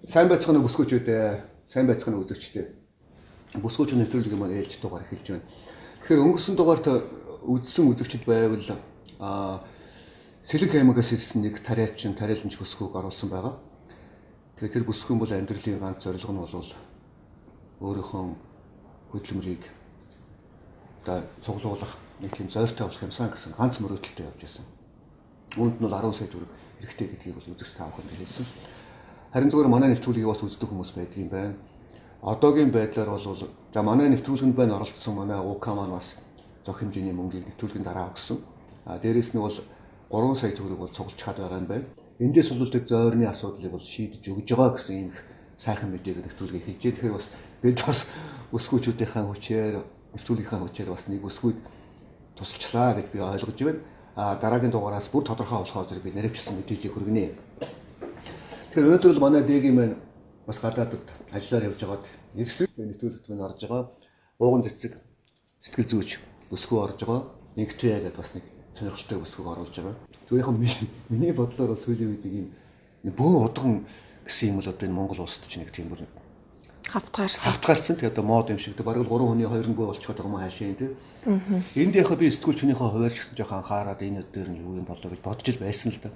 Сайн байцгаана уу бүсгүүчүүдээ, сайн байцгаана уу үзэгчдээ. Бүсгүүчийн нэвтрүүлгийн маань ээлж дугаар эхэлж байна. Тэгэхээр өнгөрсөн дугаарт үзсэн үзэгчд байвал сэлэг аймагаас ирсэн нэг тариаланч бүсгүүг оруулсан байгаа. Тэгэхээр тэр бүсгүүн бол амьдралын ганц зорилго нь бол өөрийнхөө хөдөлмөрийг цуглуулах нэг тийм зорилттой болох юмсан гэсэн ганц мөрөөдөлтөй явж байсан. Үүнд нь бол 10 сая төгрөг хэрэгтэй гэдгийг бол үзэгч та бүхэнд хэлсэн. Харин зүгээр манай нэвтрүүлгийг бас үздэг хүмүүс байдаг юм байна. Одоогийн байдлаар бол за манай нэвтрүүлгэнд байна оролцсон манай УК маань бас зөх хэмжээний мөнгийг нэвтрүүлгийн дараа өгсөн. Дээрээс нь бол 3 сая төгрөг бол цуглаж чад байгаа юм байна. Эндээс бол тэр зойрны асуудлыг бол шийдэж өгж байгаа гэсэн ийм сайхан мэдээг нэвтрүүлгээ хийжээ. Тэгэхээр бас бид бас өсгүүчүүдийнхээ хүчээр нэвтрүүлгийнхаа хүчээр бас нэг өсгүүд тусалчлаа гэж би ойлгож байна. Дараагийн дугаараас бүр тодорхой болохоо зэрэг би наривчсан мэдээллийг хүргэнэ. Тэгэхээр өнөөдөр бол манай дэгийн маань бас гадаадд ажиллаар явж байгаад эрсэг нэвтрүүлэгт минь орж байгаа. Ууган цэцэг сэтгэл зүйч бүсгүй орж байгаа. Нэгтэй гэдэг бас нэг сонирхолтой бүсгүйг оруулж байгаа. Зөвхөн миний бодлоор бол сүүлийн үед нэг юм бөө удган гэсэн юм бол одоо энэ Монгол улсад ч нэг тийм бүр хавтгаарсан. Тэгээд одоо мод юм шиг бараг 3 хүний 2 бөө болчиход байгаа юм хаашаа тийм. Энд яхаа би сэтгүүлч хүнийхээ хуваарч гэсэн жоохон анхаарад энэ өдөр нь юу юм болоо гэж бодож л байсан л да.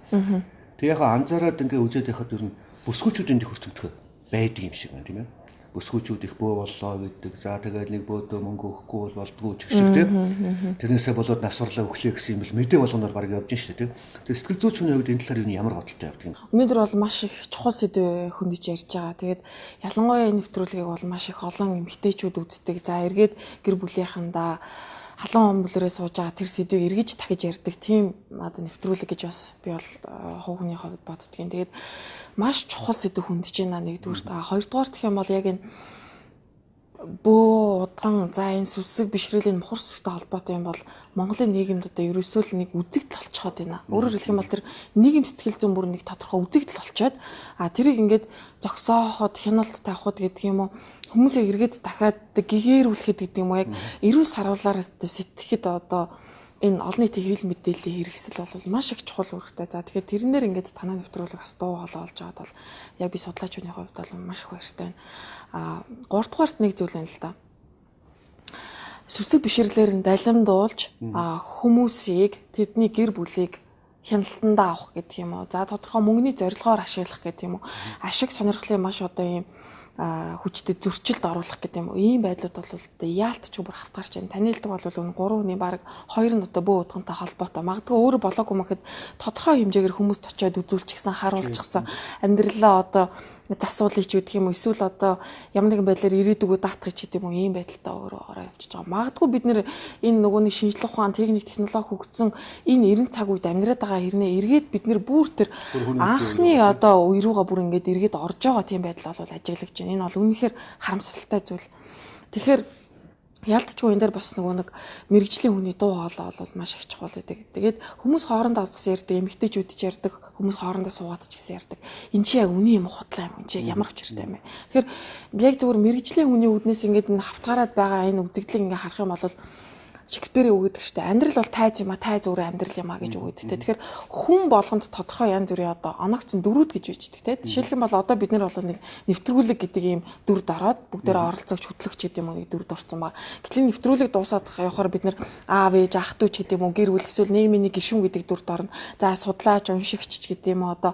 Тэгээ яхаа анзаараад ингээ үзээд яхад ер нь бүсгүүчүүд энд их хүртэмтгэх байдаг юм шиг байна тийм ээ. Бүсгүүчүүд их бөө боллоо гэдэг. За тэгээд нэг бөөдөө мөнгө өгөхгүй бол болдгоо ч гэх шиг тийм. Тэрнээсээ болоод насварлаа өглөө гэсэн юм бэл мэдээ болгоноор баг явж штэ тийм. Тэгээд сэтгэл зүйч хүний хувьд энэ талаар юу ямар бодолтой явдаг юм. Өнөөдөр бол маш их чухал сэдв хөндөж ярьж байгаа. Тэгээд ялангуяа энэ нэвтрүүлгийг бол маш их олон эмэгтэйчүүд үздэг. За эргээд гэр бүлийнхэндээ халуун омблөрөө сууж байгаа тэр сэдвийг эргэж дахиж ярьдаг тийм одоо нэвтрүүлэг гэж бас би бол хувийн хувьд боддгийн. Тэгээд маш чухал сэдв хөндөж байна нэгдүгээр. Хоёрдугаар гэх юм бол яг энэ бөө удган за энэ сүсэг бишрэлийн мухар сүсэгтэй холбоотой юм бол Монголын нийгэмд одоо ерөөсөө л нэг үзэгдэл болчиход байна. Өөрөөр хэлэх юм бол тэр нийгэм сэтгэл зүйн бүр нэг тодорхой үзэгдэл болчиход тэрийг ингээд зогсооход хяналт тавихад гэдэг юм уу хүмүүсийг эргээд дахиад гэгээрүүлэхэд гэдэг юм уу яг эрүүл сарвалаар сэтгэхэд одоо энэ олон нийтийн хэвлэл мэдээллийн хэрэгсэл бол маш их чухал үүрэгтэй. За тэгэхээр тэрнээр ингээд танаа нэвтрүүлэг бас дуу хоолой болж байгаад бол яг би судлаачны хувьд бол маш их баяртай байна. 3 дугаарт нэг зүйл юм л да. Сүсэг бишрлэр нь далимдуулж хүмүүсийг тэдний гэр бүлийг хяналтандаа авах гэдэг юм уу. За тодорхой мөнгөний зорилгоор ашиглах гэдэг юм уу. Ашиг сонирхлын маш одоо ийм хүчтэй зөрчилд оруулах гэдэг юм уу. Ийм байдлууд бол яалтч бүр хавтгаарч байна. Танилдаг бол энэ 3 хүний баг 2 нь одоо бөө удгантай холбоотой. Магадгүй өөрөө болоогүй мэхэд тодорхой хэмжээгээр хүмүүст очиод үзүүлчихсэн, харуулчихсан. Амьдралаа одоо засуулъя ч гэдэг юм уу. Эсвэл одоо ямар нэгэн байдлаар ирээдүгөө даатгах ч гэдэг юм уу. Ийм байдалтай өөрөө ороо явчихж байгаа. Магадгүй бид нэр энэ нөгөөний шинжлэх ухаан, техник, технологи хөгжсөн энэ 90 цаг үед амьдраад байгаа хэрнээ эргээд бид нэр бүр тэр анхны одоо үе рүүгээ бүр ингээд эргээд орж байгаа тийм байдал бол ажиглаж байна. Энэ бол үнэхээр харамсалтай зүйл. Тэгэхээр ялцчгүй энэ дээр бас нэг мэрэгжлийн хүний дуу хоолой бол маш их чухал байдаг. Тэгээд хүмүүс хоорондоо уулзаж ярьдаг, эмэгтэйчүүд ч ярьдаг, хүмүүс хоорондоо суугаад ч гэсэн ярьдаг. Энд чи яг үний юм худлаа юм. Энд чи ямар учиртай юм бэ? Тэгэхээр яг зөвхөн мэрэгжлийн хүний үднээс ингээд энэ хавтгаараад байгаа энэ үзэгдлийг ингээд харах юм бол Шекспирийн үг гэдэг чинь амьдрал бол тайз юм а, тайз өөрөө амьдрал юм а гэж үг гэдэг. Тэгэхээр хүн болгонд тодорхой янз бүрийн одоо оногцсон дөрүүд гэж бичдэг те. Жишээлх юм бол одоо бид нар бол нэг нэвтрүүлэг гэдэг ийм дүрд ороод бүгдээрээ оролцогч хөтлөгч гэдэг юм уу нэг дүрд орсон байгаа. Гэтэл нэвтрүүлэг дуусаад явахаар бид нар аав ээж ах トゥ ч гэдэг юм уу гэр бүл эсвэл нийгмийн гишүүн гэдэг дүрд орно. За судлаач уншигч ч гэдэг юм уу одоо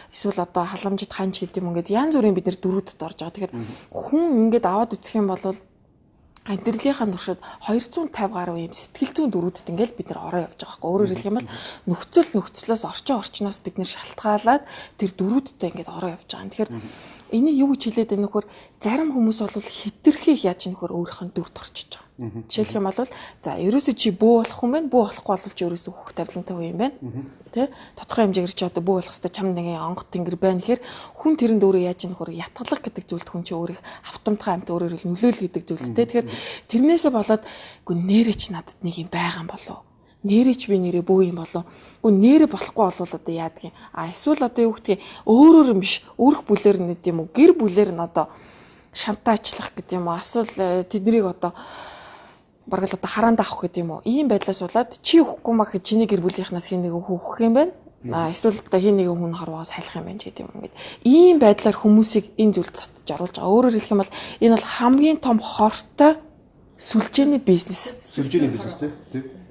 эсвэл одоо халамжид ханч гэдэг юм уу ингээд янз бүрийн бид нар дүрүүдэд орж байгаа. Тэгэхээр хүн ингээд аваад үсэх юм бол амьдралынхаа туршид 250 гаруй юм сэтгэл зүйн дөрүүдэд ингээл бид нар ороо явж байгаа байхгүй. Өөрөөр хэлэх юм бол нөхцлөөс орчноос бид нар шалтгаалаад тэр дөрүүдтэй ингээд ороо явж байгаа. Тэгэхээр энийг юу гэж хэлээд байна нөхөр зарим хүмүүс бол хитрхийг яаж нөхөр өөрийнх нь дүрд орчиж байгаа. Жишээлх юм бол за ерөөсөө чи бөө болох юм байна. Бөө болохгүй бол чи ерөөсөө хөх тавилантай үе юм байна. Тэ? Тодорхой хэмжээгээр чи одоо бөө болох хэвээр чам нэгэн онгот тэнгэр байна гэхээр хүн тэрэнд өөрөө яаж нөхөр ятгалах гэдэг зүйлд хүн чи өөрийг автомтгай амт өөрөөр хэл нөлөөлөл гэдэг зүйлтэй. Тэгэхээр тэрнээсээ болоод үгүй нэрэ чи надад нэг юм байгаа юм болов. Нэрэ чи би нэрэ бөө юм болов. Үгүй нэрэ болохгүй бол одоо яадаг юм. Эсвэл одоо юу гэдгийг өөрөөр юм биш. Өөрөх бүлээр нь гэдэг юм уу? Гэр бүлээр нь одоо шантаачлах гэдэг юм уу? Эсвэл тэднийг одоо бараг л одоо хараанд авах гэдэг юм уу? Ийм байдлаас болоод чи өгөхгүй маа гэхэд чиний гэр бүлийнхнаас хин нэг хүүхэх юм байна. Эсвэл одоо хин нэгэн хүн харваа сайлах юм байна ч гэдэг юм ингээд. Ийм байдлаар хүмүүсийг энэ зүйлд татж оруулж байгаа. Өөрөөр хэлэх юм бол энэ бол хамгийн том хортой сүлжээний бизнес. Сүлжээний бизнес тийм.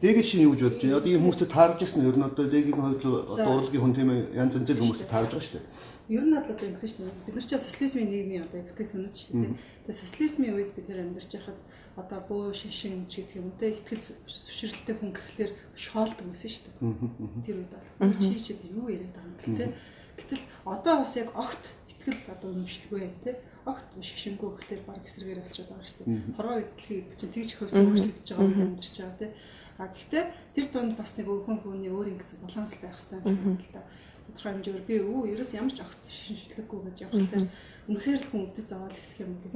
Дэгийг чинь юу гэж бодож байна? Одоо ийм хүмүүстэй таарж ирсэн нь ер нь одоо дэгийн хувьд урлагийн хүн тийм ээ янз янзын хүмүүстэй таарж байгаа шүү дээ. Ер нь бол одоо ингэсэн шүү дээ. Бид нар ч социализмын нийгмийн одоо бүтээгдэхүүнүүд шүү дээ. Тэгээ социализмын үед бид нар амьдарч байхад одоо буу шишин ч гэдэг юм те ихтгэл зөвшөөрөлтэй хүн гэхлээр шоолдог байсан шүү дээ. Тэр үед бол чи чид юу яриад байгаа юм гээл те. Гэтэл одоо бас яг огт ихтгэл одоо үнэмшилгүй те. Огт шишингүй гэхлээр баг эсрэгээр болчиход байгаа шүү дээ. Хорвоо гэдгийг чинь тэгж хөвсөн өөрчлөгдөж байгаа юм амьдарч байгаа те. А гэхдээ тэр донд бас нэг өвгөн хүний өөр ингэсэн баланс байх хэрэгтэй юм л та. Тодорхой хэмжээгээр би ерөөс ямар ч огт шинжлэхгүйгэж явахлаар үнэхээр л хүн өвдөж аваад эхлэх юм бол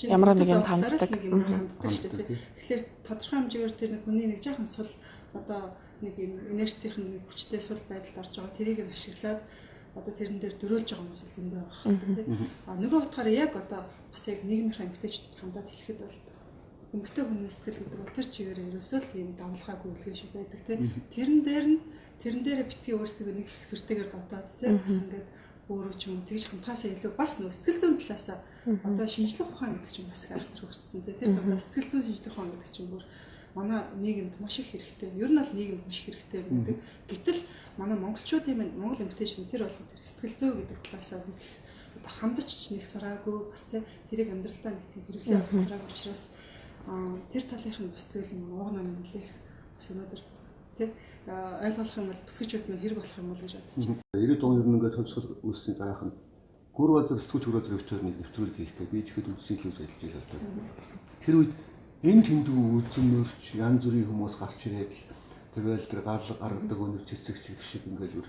ямар нэг юм ханддаг шүү дээ. Тэгэхээр тодорхой хэмжээгээр тэр нэг хүний нэг жаахан сул одоо нэг юм инерцийн нэг хүчтэй сул байдалд орж байгаа тэрийг нь ашиглаад одоо тэрэн дээр дөрөөлж байгаа хүмүүс зөндөө байгаа тийм. А нөгөө утгаараа яг одоо бас яг нийгмийнхаа эмгтээчдэд хандаад хэлэхэд бол эмгтээ хүний сэтгэл гэдэг бол тэр чигээр ерөөсөө л юм давлгаагүй үлгэн шиг байдаг тийм. Тэрэн дээрээ битгий өөрсдөө нэг их сүртэйгээр бодоод тийм бас ингээд өөрөө ч юм уу тэгж хамтаасаа илүү бас нөө сэтгэл зүйн талаасаа одоо шинжлэх ухаан гэдэг чинь бас гайхалтай хөгжсөн тийм. Тэр дундаа сэтгэл зүйн шинжлэх ухаан гэдэг чинь бүр манай нийгэмд маш их хэрэгтэй. Ер нь бол нийгэмд маш их хэрэгтэй байдаг. Гэтэл манай монголчуудын монгол эмгтээчүүд тэр болгоо тэр сэтгэл зүй гэдэг талаасаа нэг одоо хандаж нэг сураагүй бас тийм тэрийг амьдралдаа нэг тийм хэрэглээ авах сураагүй учраас тэр талынх нь бас зүйл юм уугнаа нэмлэх бас өнөөдөр тийм ойлгох юм бол бүсгүүчүүд нь хэрэг болох юм бол гэж бодож байна. 90 он ер нь ингээд төвсгөл үүссэн дараах нь гүр базар сэтгүүч хөрөөдрийн өвчтөрний нэвтрүүлэг хийхдээ би тэгэхэд үндсийн хилж ажиллаж байлаа. Тэр үед энэ тэндүү үзмөрч янз бүрийн хүмүүс гарч ирээд тэгэл тэр гал гаргадаг өнөр цэцэгч шиг ингээд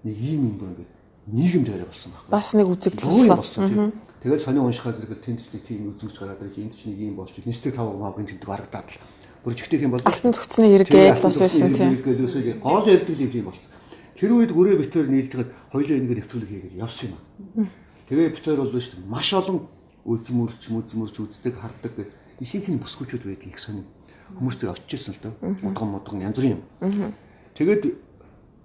нэг ийм юм ингээд нийгэм дээр болсон байхгүй. Бас нэг үзэгдэлсэн. Тэгэл сони уншихаар зэрэг тэнд ч нэг тийм үзмөрч гараад ирж энд ч нэг ийм болж нэстэг 5 маагийн тэндэг харагдаад л бүр жигтэйх юм бол алтан цогцны хэрэггээд бас байсан тийм. Гол ярддаг юм болсон. Тэр үед гүрээ битээр нийлж хаад хоёулаа энэгээр нэвтрүүлэг хийгээд явсан юм. Тэгээ битээр бол шүү дээ маш олон үзмөрч үздэг хардаг гэх ихэнх нь бүсгүүчүүд байдаг их сонин хүмүүстэй очижсэн л дөө. Модгон янз бүрийн юм. Тэгээд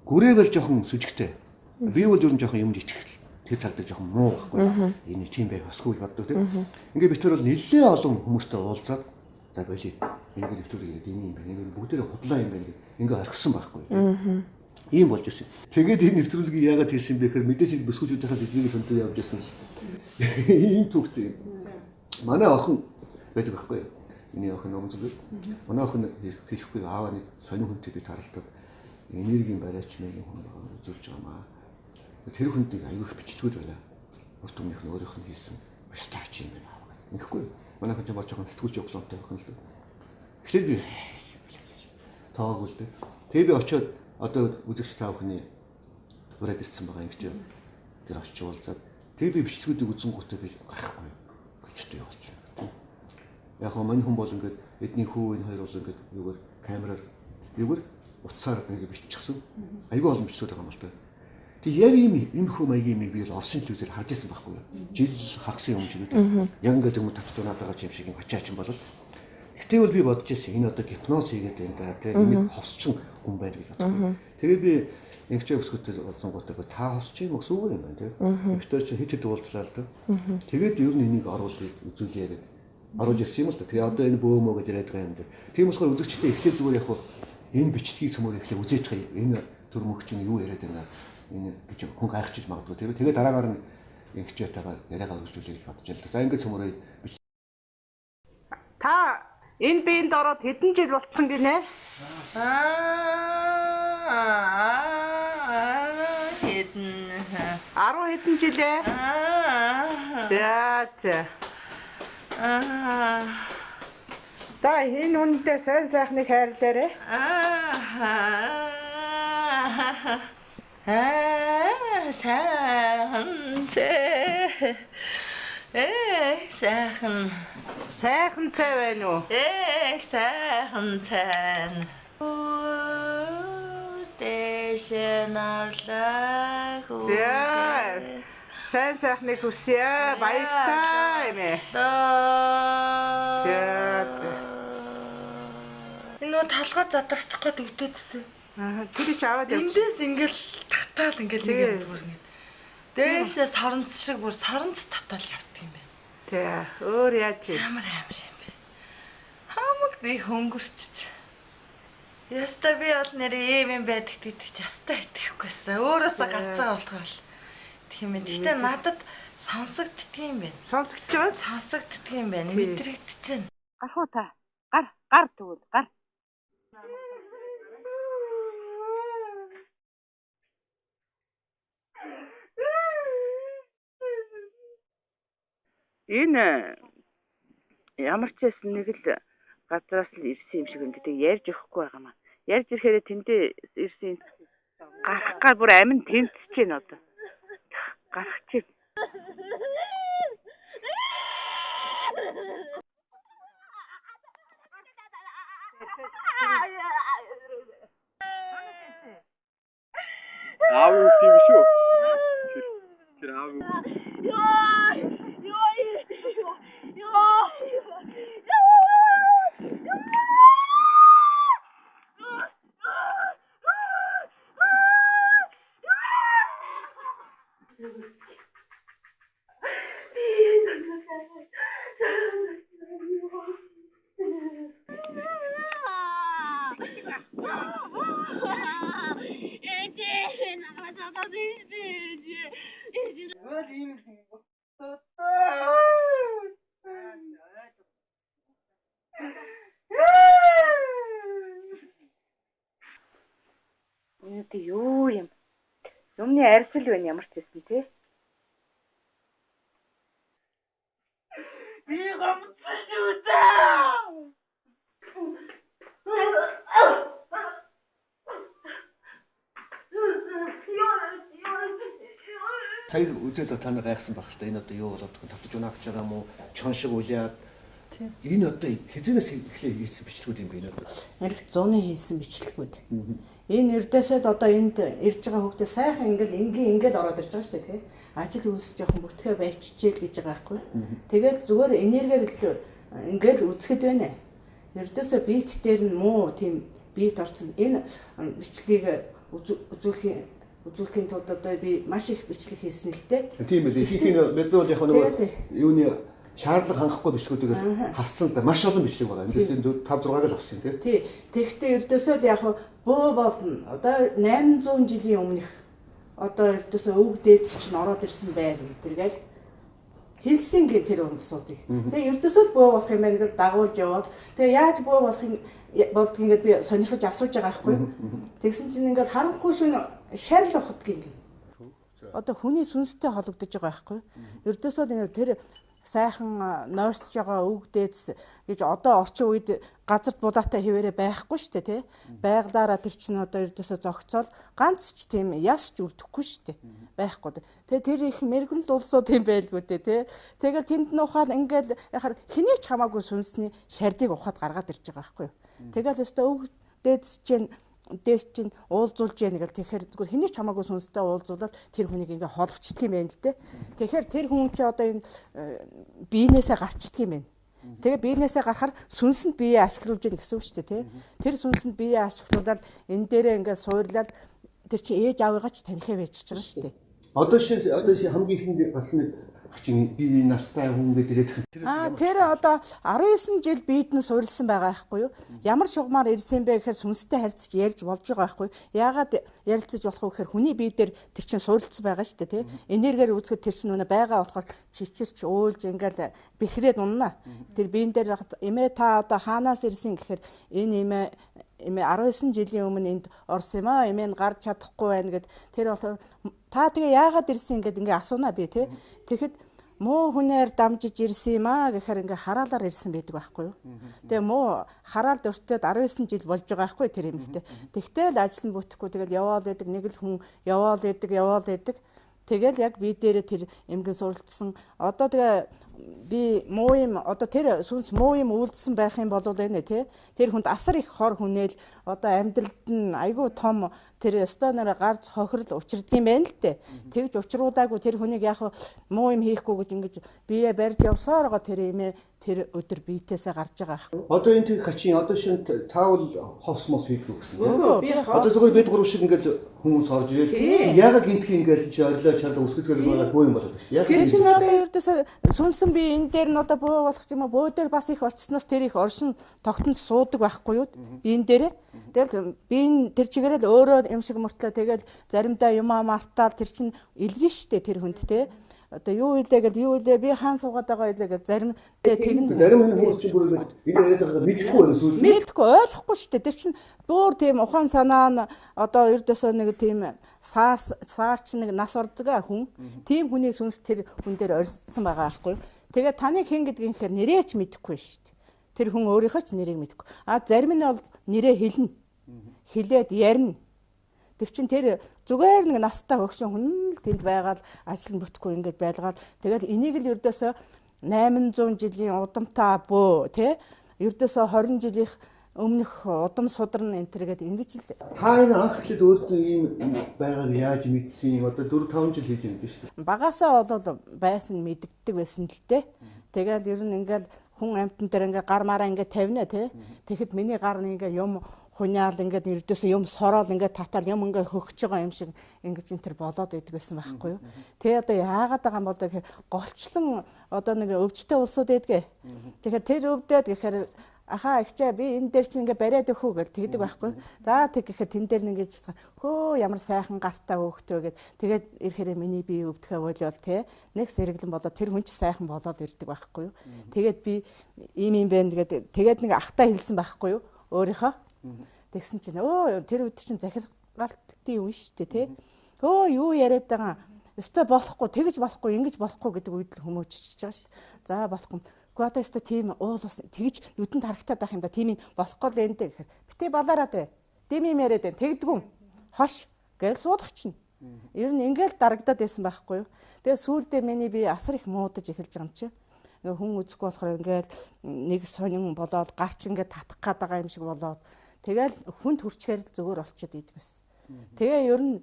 гүрээ бол жоохон сүжигтэй. Би бол ер нь жоохон юмд итгэх тэр цалдаг жоохон муу байхгүй. Энэ тийм байх басгүй боддог тийм. Ингээ битээр бол нэлээд олон хүмүүстэй уулзаад за болий. Энийг нэвтрүүлэг гэдэг юм байна. Энийг бүгдээрээ худлаа юм байна гэх ингээ орхисон байхгүй. Ийм болж ирсэн. Тэгээд энэ нэвтрүүлгийг яагаад хийсэн бэ гэхээр мэдээж бүсгүүчүүдийнхээ эднийг сонирхож явж ирсэн. Ийм түүхтэй юм. Манай охин байдаг байхгүй. Миний охин номзгүй. Манай охин хэлэхгүй ааваа нэг сонин хүнтэй би таралдаг. Энергийн барайч маягийн хүн үзүүлж байгаамаа. Тэр хүнд нэг аягүй бичтгүүд байна. Урт өмнөх нь өөрийнх нь хийсэн. Маш таач юм байна ааваа. Ингэхгүй. Манай охин ч бод жоохон сэтгүүлч явуулсан охин л. Тэгэхээр би таагүй л дээ. Тэгээ би очиод одоо үзэгч та бүхний ураад ирсэн байгаа юм гэж тэр очиж уулзаад тэгээ би бичлэгүүдийг үзэн гутаа би гайхгүй гэжтэй явж байна. Яг хөө мань хүн бол ингээд эдний хүү энэ хоёр бол ингээд юугаар камераар юугаар утсаар ингээд биччихсэн. Айгүй олон бичлэгүүд байгаа юм л байна. Тэг яг ийм хүү маягийн юм би олсон телевизээр харж байсан байхгүй юу. Жил хагас юм шиг үү. Яг ингээд юм тавч дунаад байгаа юм шиг юм ачаач юм бол гэтээ бол би бодож ирсэн энэ одоо гипноз хийгээд байна да тийм нэг хосчин хүн байна гэж бодсон. Тэгээ би ингэчээ өсгөтэй болсон гутаа та хосч юм өсөв юм байна тийм. Ихтэй чи хэд уулзлаа л да. Тэгээд ер нь энийг оруулъя үзүүлье гэдэг оруулж ирсэн юм л да. Тэгээ одоо энэ бөөмөө гэж яриад байгаа юм да. Тийм болохоор үзэгчтэй эхлээд зүгээр яг энэ бичлэгийг цөмөр эхлээ үзээж байгаа энэ төр мөгч нь юу яриад байна энэ гэж хүн гайхчих магадгүй тийм. Тэгээ дараагаар нь ингэчээтэйгээ яриагаа үргэлжлүүлэе гэж бодож байлаа. За ингэ цөмөрөө та энэ биенд ороод хэдэн жил болцсон гинэ? Хэдэн 10 хэдэн жилээ? За. За энэ үнэндээ сайн сайхныг хайрлаарэ. Сайхан цай байна уу? сайхан цай. Сайн сайхныг хүсье. Баярлалаа эмээ. Энэ талгаа задрах гээд өвдөдсөн. Тэр чи аваад явчих. Эндээс ингээл Татаал ингээд нэг юм бүр ингэ. Дээшээ соронц шиг бүр соронц татаал явдаг юм байна. За өөр яаж вэ? Ямар юм бэ? Хамаг би хөнгөрчж. Яста би бол нэр юм байдаг гэдэг чи яста итгэхгүйсэн. Өөрөөсөө гарцаа болохоор л. Тийм ээ. Гэхдээ надад сонсогддөг юм байна. Сонсогддөг юм байна. Мэдрэгдэж байна. Гарах уу та? Гар тэгвэл гар. Энэ ямар ч байсан нэг л газраас л ирсэн юм шиг ингээд ярьж өгөхгүй байгаа маа. Ярьж ирэхээр тэндээ ирсэн гарахгаар бүр амин тэмцэж байна одоо. Гарах чинь. Аав юу тийм шүү. Тэр аав юу. Энд юу юм? Юмны арьсал байна ямар ч байсан тий. Би гомцсон шүү дээ. Сая үзээд та нар гайхсан байх шүү дээ. Энэ одоо юу болоод татж унаа гэж байгаа юм уу? Чон шиг үлээд. Энэ одоо хязгаараас эхлээ хийсэн бичлэгүүд юм бэ энэ? Ярих 100-ны хийсэн бичлэгүүд. Энэ эрдээсээ одоо энд ирж байгаа хүүхдээ сайхан ингээл ороод ирж байгаа шүү дээ тий. Ажил үйлс жоохон бүтгээ байччихэл гэж байгаа байхгүй. Тэгээд зүгээр энергээр ингээл үзэхэд байна. Эрдээсээ бит дээр нь муу тийм бит орсон. Энэ бичлэгийг үзүүлэхийн тулд одоо би маш их бичлэг хийсэн л дээ. Тийм ээ. Ихэнх мэдвэл яг нөгөө юуны шаардлага хангахгүй бичлэгүүдийг хассан л маш олон бичлэг байгаа. Эндээс 5-6-ыг л авсан тийм. Тий. Тэгэхдээ эрдээсээ яг бөө болно. Одоо 800 жилийн өмнөх одоо эрдээсээ өв дээдс чинь ороод ирсэн байр тэргээл хэлсэн гэ тэр онцлогыг. Тэгээ эрдээсээ бөө болох юм байна гэж дагуулж яваад тэгээ яаж бөө болдгийг ингээд би сонирхож асууж байгаа байхгүй. Тэгсэн чинь ингээд харанхуй шин шарл ухадгийг. Одоо хүний сүнстэй холбогдож байгаа байхгүй. Эрдээсээ тэр сайхан нойрсож байгаа өг дээдс гэж одоо орчин үед газарт булаатай хэвээрээ байхгүй шүү дээ тий. Байгалаараа тэр чинь одоо ердөөсөө зогцоол ганц ч тийм ясч үлдэхгүй шүү дээ. Байхгүй. Тэгээ тэр их мэрэгэн улсууд юм байлгүй дээ тий. Тэгэл тэнд нь ухаад ингээл яхаар хэний ч хамаагүй сүнсний шардыг ухаад гаргаад ирж байгаа байхгүй. Тэгэл өстө өг дээдс чинь дээш чинь уулзуулж яах нэг л тэгэхээр зүгээр хэний ч хамаагүй сүнстэй уулзуулаад тэр хүнийг ингээ холбочдөг юм байна л дээ. Тэгэхээр тэр хүн чи одоо энэ биенээсээ гарчдаг юм байна. Тэгээ биенээсээ гарахаар сүнсэнд биеэ ашиглуулж яах гэсэн үг шүү дээ тий. Тэр сүнсэнд биеэ ашиглуулаад энэ дээрээ ингээ суурлаад тэр чи ээж аавыгаа ч танихаа байж байгаа шүү дээ. Одоо шин хамгийн ихэнд гарсан чинь би настай хүн гэдэг тэр одоо 19 жил биед нь суурилсан байгаа байхгүй юу? Ямар шугамар ирсэн бэ гэхээр сүнстэй харьцаж ярьж болж байгаа байхгүй юу? Яагаад ярилцаж болох вэ гэхээр хүний бие дээр тэр чинь суурилсан байгаа шүү дээ тий. Энергээр үүсгэхэд тэр чинь үнэ байгаа болохоор чичирч өөлж ингээл бэрхрээд унана. Тэр биен дээр эмээ та одоо хаанаас ирсэн гэхээр энэ эмээ 19 жилийн өмнө энд орсон юм аа. Эмээ нь гарч чадахгүй байна гэд тэр бол та тэгээ яагаад ирсэн гэд ингээ асуунаа би тий. Тэгэхэд муу хүнээр дамжиж ирсэн юм аа гэхээр ингээ хараалаар ирсэн байдаг байхгүй юу. Тэгээ муу хараал дөртөд 19 жил болж байгаа байхгүй тэр эмэгтэй. Тэгтэл ажил нь бүтэхгүй тэгэл яваал байдаг нэг л хүн яваал байдаг. Тэгэл яг би дээрээ тэр эмгэн суралцсан. Одоо тэгээ би муу юм одоо тэр сүнс муу юм үйлдсэн байх юм болов уу нэ тий. Тэр хүнд асар их хор хүнээл одоо амьдралд нь айгүй том тэр стоноор гар хохирол учирдаг юм байна л дээ. Тэгж учруулаагүй тэр хүнийг яг муу юм хийхгүй гэж ингэж бие барьж явсаар гоо тэр имээ тэр өдөр биетээсээ гарч байгаа ах. Одоо энэ тэг хачин одоо шинэ таавал ховс мос хийдгүү гэсэн тийм. Би Одоо зөвхөн бид гурав шиг ингээл хүмүүс орж ирээд яагаад гинтгий ингээл чи орлоо чарлаа үсгэтгэл байгаа бөө юм болоод шүү. Яг тэр чинь одоо ердөөсөө сүнсэн би энэ дээр нь одоо бөө болох юм бөө дээр бас их очсноос тэр их оршин тогтонд суудаг байхгүй юу? Би энэ дээрээ. Тэгэл би энэ тэр чигээрэл өөрөө юм шиг мөртлөө тэгэл заримдаа юм мартаал тэр чинь илгэн штэ тэр хүнд те. Одоо юу илээ би хаан суугаад байгаа илээ гэж зарим тэгнэ. Зарим хүмүүс чинь бүр энэ яриад байгаа мэдэхгүй байна сүүл. Мэдэхгүй ойлгохгүй шүү дээ. Тэр чинь бүр тийм ухаан санаа нь одоо ердөөсөө нэг тийм саар чинь нэг нас ордгаа хүн. Тийм хүний сүнс тэр хүн дээр орьсон байгаа байхгүй. Тэгээ таны хэн гэдгийг ихээр нэрээч мэдэхгүй шүү дээ. Тэр хүн өөрийнхөө ч нэрийг мэдэхгүй. А зарим нь бол нэрээ хэлнэ. Хэлээд ярина. Тэг чин тэр зүгээр нэг настай хөгшин хүн л тэнд байгаад ажил бүтггүй ингэж байлгаад тэгэл энийг л ердөөсөө 800 жилийн удамтай бөө тий ердөөсөө 20 жилийн өмнөх удам сударна энэ төргээд ингэж л та энэ анх хэд өөртөө ийм байгааг яаж мэдсэн юм одоо 4 5 жил хийж юм биш үү? Багасаа бол байсан мэддэг байсан л дээ. Тэгэл ер нь ингээл хүн амтан дээр ингээ гар мараа ингээ тавина тий. Тэгэхэд миний гар нь ингээ юм хуняал ингээд ердөөсөө юм сороол ингээд татаал юм ингээд хөгж байгаа юм шиг ингэж энэ төр болоод идэг байсан байхгүй юу. Тэгээ одоо яагаад байгаа юм бол гэхээр голчлон одоо нэг өвчтэй улсууд эдгээ. Тэгэхээр тэр өвдөд гэхээр ахаа ихчээ би энэ дээр чинь ингээд бариад өгөх үү гэж тэгдэг байхгүй. За тэг гэхээр тэн дээр нэг ингэж хөө ямар сайхан гартаа хөөхтөө гэд тэгээд ирэхээр миний бие өвдөхөө болол те нэг сэргэлэн болоод тэр хүн ч сайхан болоод ирдэг байхгүй юу. Тэгээд би ийм юм байна гэдэг тэгээд нэг ахтаа хэлсэн байхгүй юу өөрийнхөө. Тэгсэн чинь тэр өдөр чинь захиргаалтын үе шүү дээ тий. Юу яриад байгаа. Өстой болохгүй, тэгж болохгүй, ингэж болохгүй гэдэг үед л хүмүүжчихэж байгаа шүү дээ. За болохгүй. Гэхдээ одоо өстой тийм уул ус тэгж нүдэнд харагтаад байх юм да. Тийм болохгүй л энэ гэхээр битээ балаараад бай. Дэм юм яриад бай. Тэгдэггүй. Хош гээл суудах чинь. Ер нь ингээл дарагдаад байсан байхгүй юу. Тэгээ сүүлдээ миний би асар их муудаж эхэлж байгаа юм чи. Хүн үзэхгүй болохоор ингээл нэг сонин болоод гарч ингээд татах гээд байгаа юм шиг болоод тэгэл хүнд хүрчээр зүгээр олчод идэг байсан. Тэгээ ер нь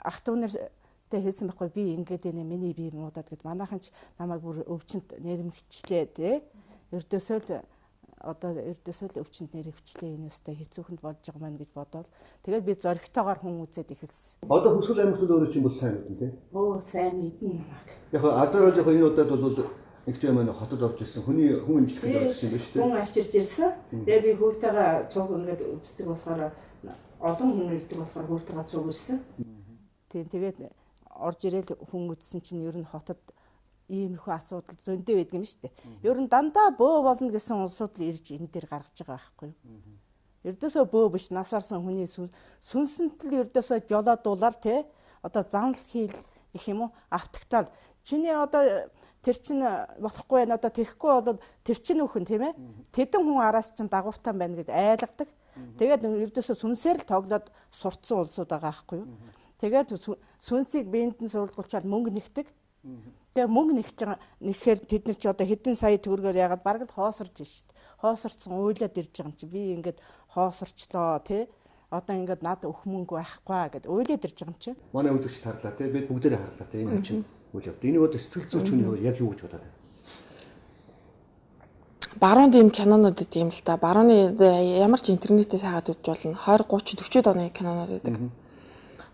ах トゥ нэртэй хэлсэн байхгүй би ингээд энэ миний бие муудаад гэд манайхан ч намайг бүр өвчнөд нэрмэгчлээ тий. Ердөөсөө л өвчнөд нэрвчлээ энэ өстэй хэцүүхэнд болж байгаа маань гэж бодоод тэгээд би зоригтойгоор хүн үзээд эхэлсэн. Одоо хөсгөл амьдлууд өөрөө чинь бол сайн мэднэ тий. Сайн мэднэ. Яг азар бол яг энэ удаад бол нэг ч юм хотод орж ирсэн хүн имжлэхэд орж ирсэн юм байна шүү дээ. Хүн авчирж ирсэн. Тэгээ би хүүтэйгээ цуг ингээд үздэг болохоор олон хүн ирдэг болохоор хүүтэйгээ цуг ирсэн. Тэгээд орж ирээд хүн үзсэн чинь ер нь хотод иймэрхүү асуудал зөндөө байдаг юм шүү дээ. Ер нь дандаа бөө болно гэсэн улсууд л ирж энэ дээр гаргаж байгаа байхгүй юу? Ердөөсөө бөө биш нас орсон хүний сүнсэнд л ердөөсөө жолоодуулаад те одоо занл хийл гэх юм уу автагтаал чиний одоо тэр чинь болохгүй байна одоо тэхгүй бол тэр чинь үхэн тийм ээ тэдэн хүн араас чинь дагууртан байна гэд айлгадаг. Тэгээд ердөөсөө сүнсээр л тоглоод сурцсан улсууд байгаа байхгүй юу. Тэгээд сүнсийг биенд нь суралцуулчаад мөнгө нэгдэг. Тэгээ мөнгө нэгж байгаа нэхэр тэд нар чи одоо хэдэн сая төгрөгөөр ягаад бараг л хоосорж шít. Хоосорцсон уйлаад ирж байгаа юм чи би ингээд хоосорчлоо тий. Одоо ингээд над өх мөнгө байхгүй гэд уйлаад ирж байгаа юм чи. Манай үзэгч тарлаа тий. Бид бүгдээрээ харлаа тий. Энэ чинь үйл явд. Энэ одоо сэтгэл зүйч хүний яг юу гэж бодоод байна? Баруун дэм кинонууд гэдэг юм л та. Барууны ямар ч интернетээс хаагаад үзэж болно. 20, 30, 40 оны кинонууд гэдэг.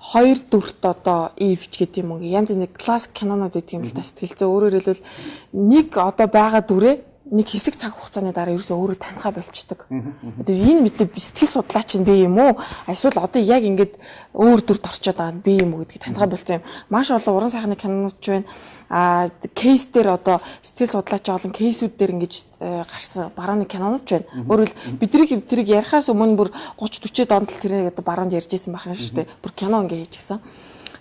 2 4-т одоо Ивч гэдэг юм уу янз нэг классик кинонууд гэдэг юм л та сэтгэл зүй өөрөөр хэлбэл нэг одоо байгаа дүрээ нэг хэсэг цаг хугацааны дараа ерөөсөө өөрөө танихаа болчдөг. Одоо энэ мэдээ сэтгэл судлаач нь би юм уу? Эсвэл одоо яг ингээд өөр дүрд орчод байгаа нь би юм уу гэдгийг танихаа болцсон юм. Маш олон уран сайхны кинонууд ч байна. Кейс дээр одоо сэтгэл судлаач олон кейсүүд дээр ингэж гарсан барууны кинонууд ч байна. Өөрөөр бидрийг ярихаас өмнө бүр 30 40 донд л тэрийг одоо баруунд ярьж исэн байх шүү дээ. Бүр кино ингэ хийчихсэн.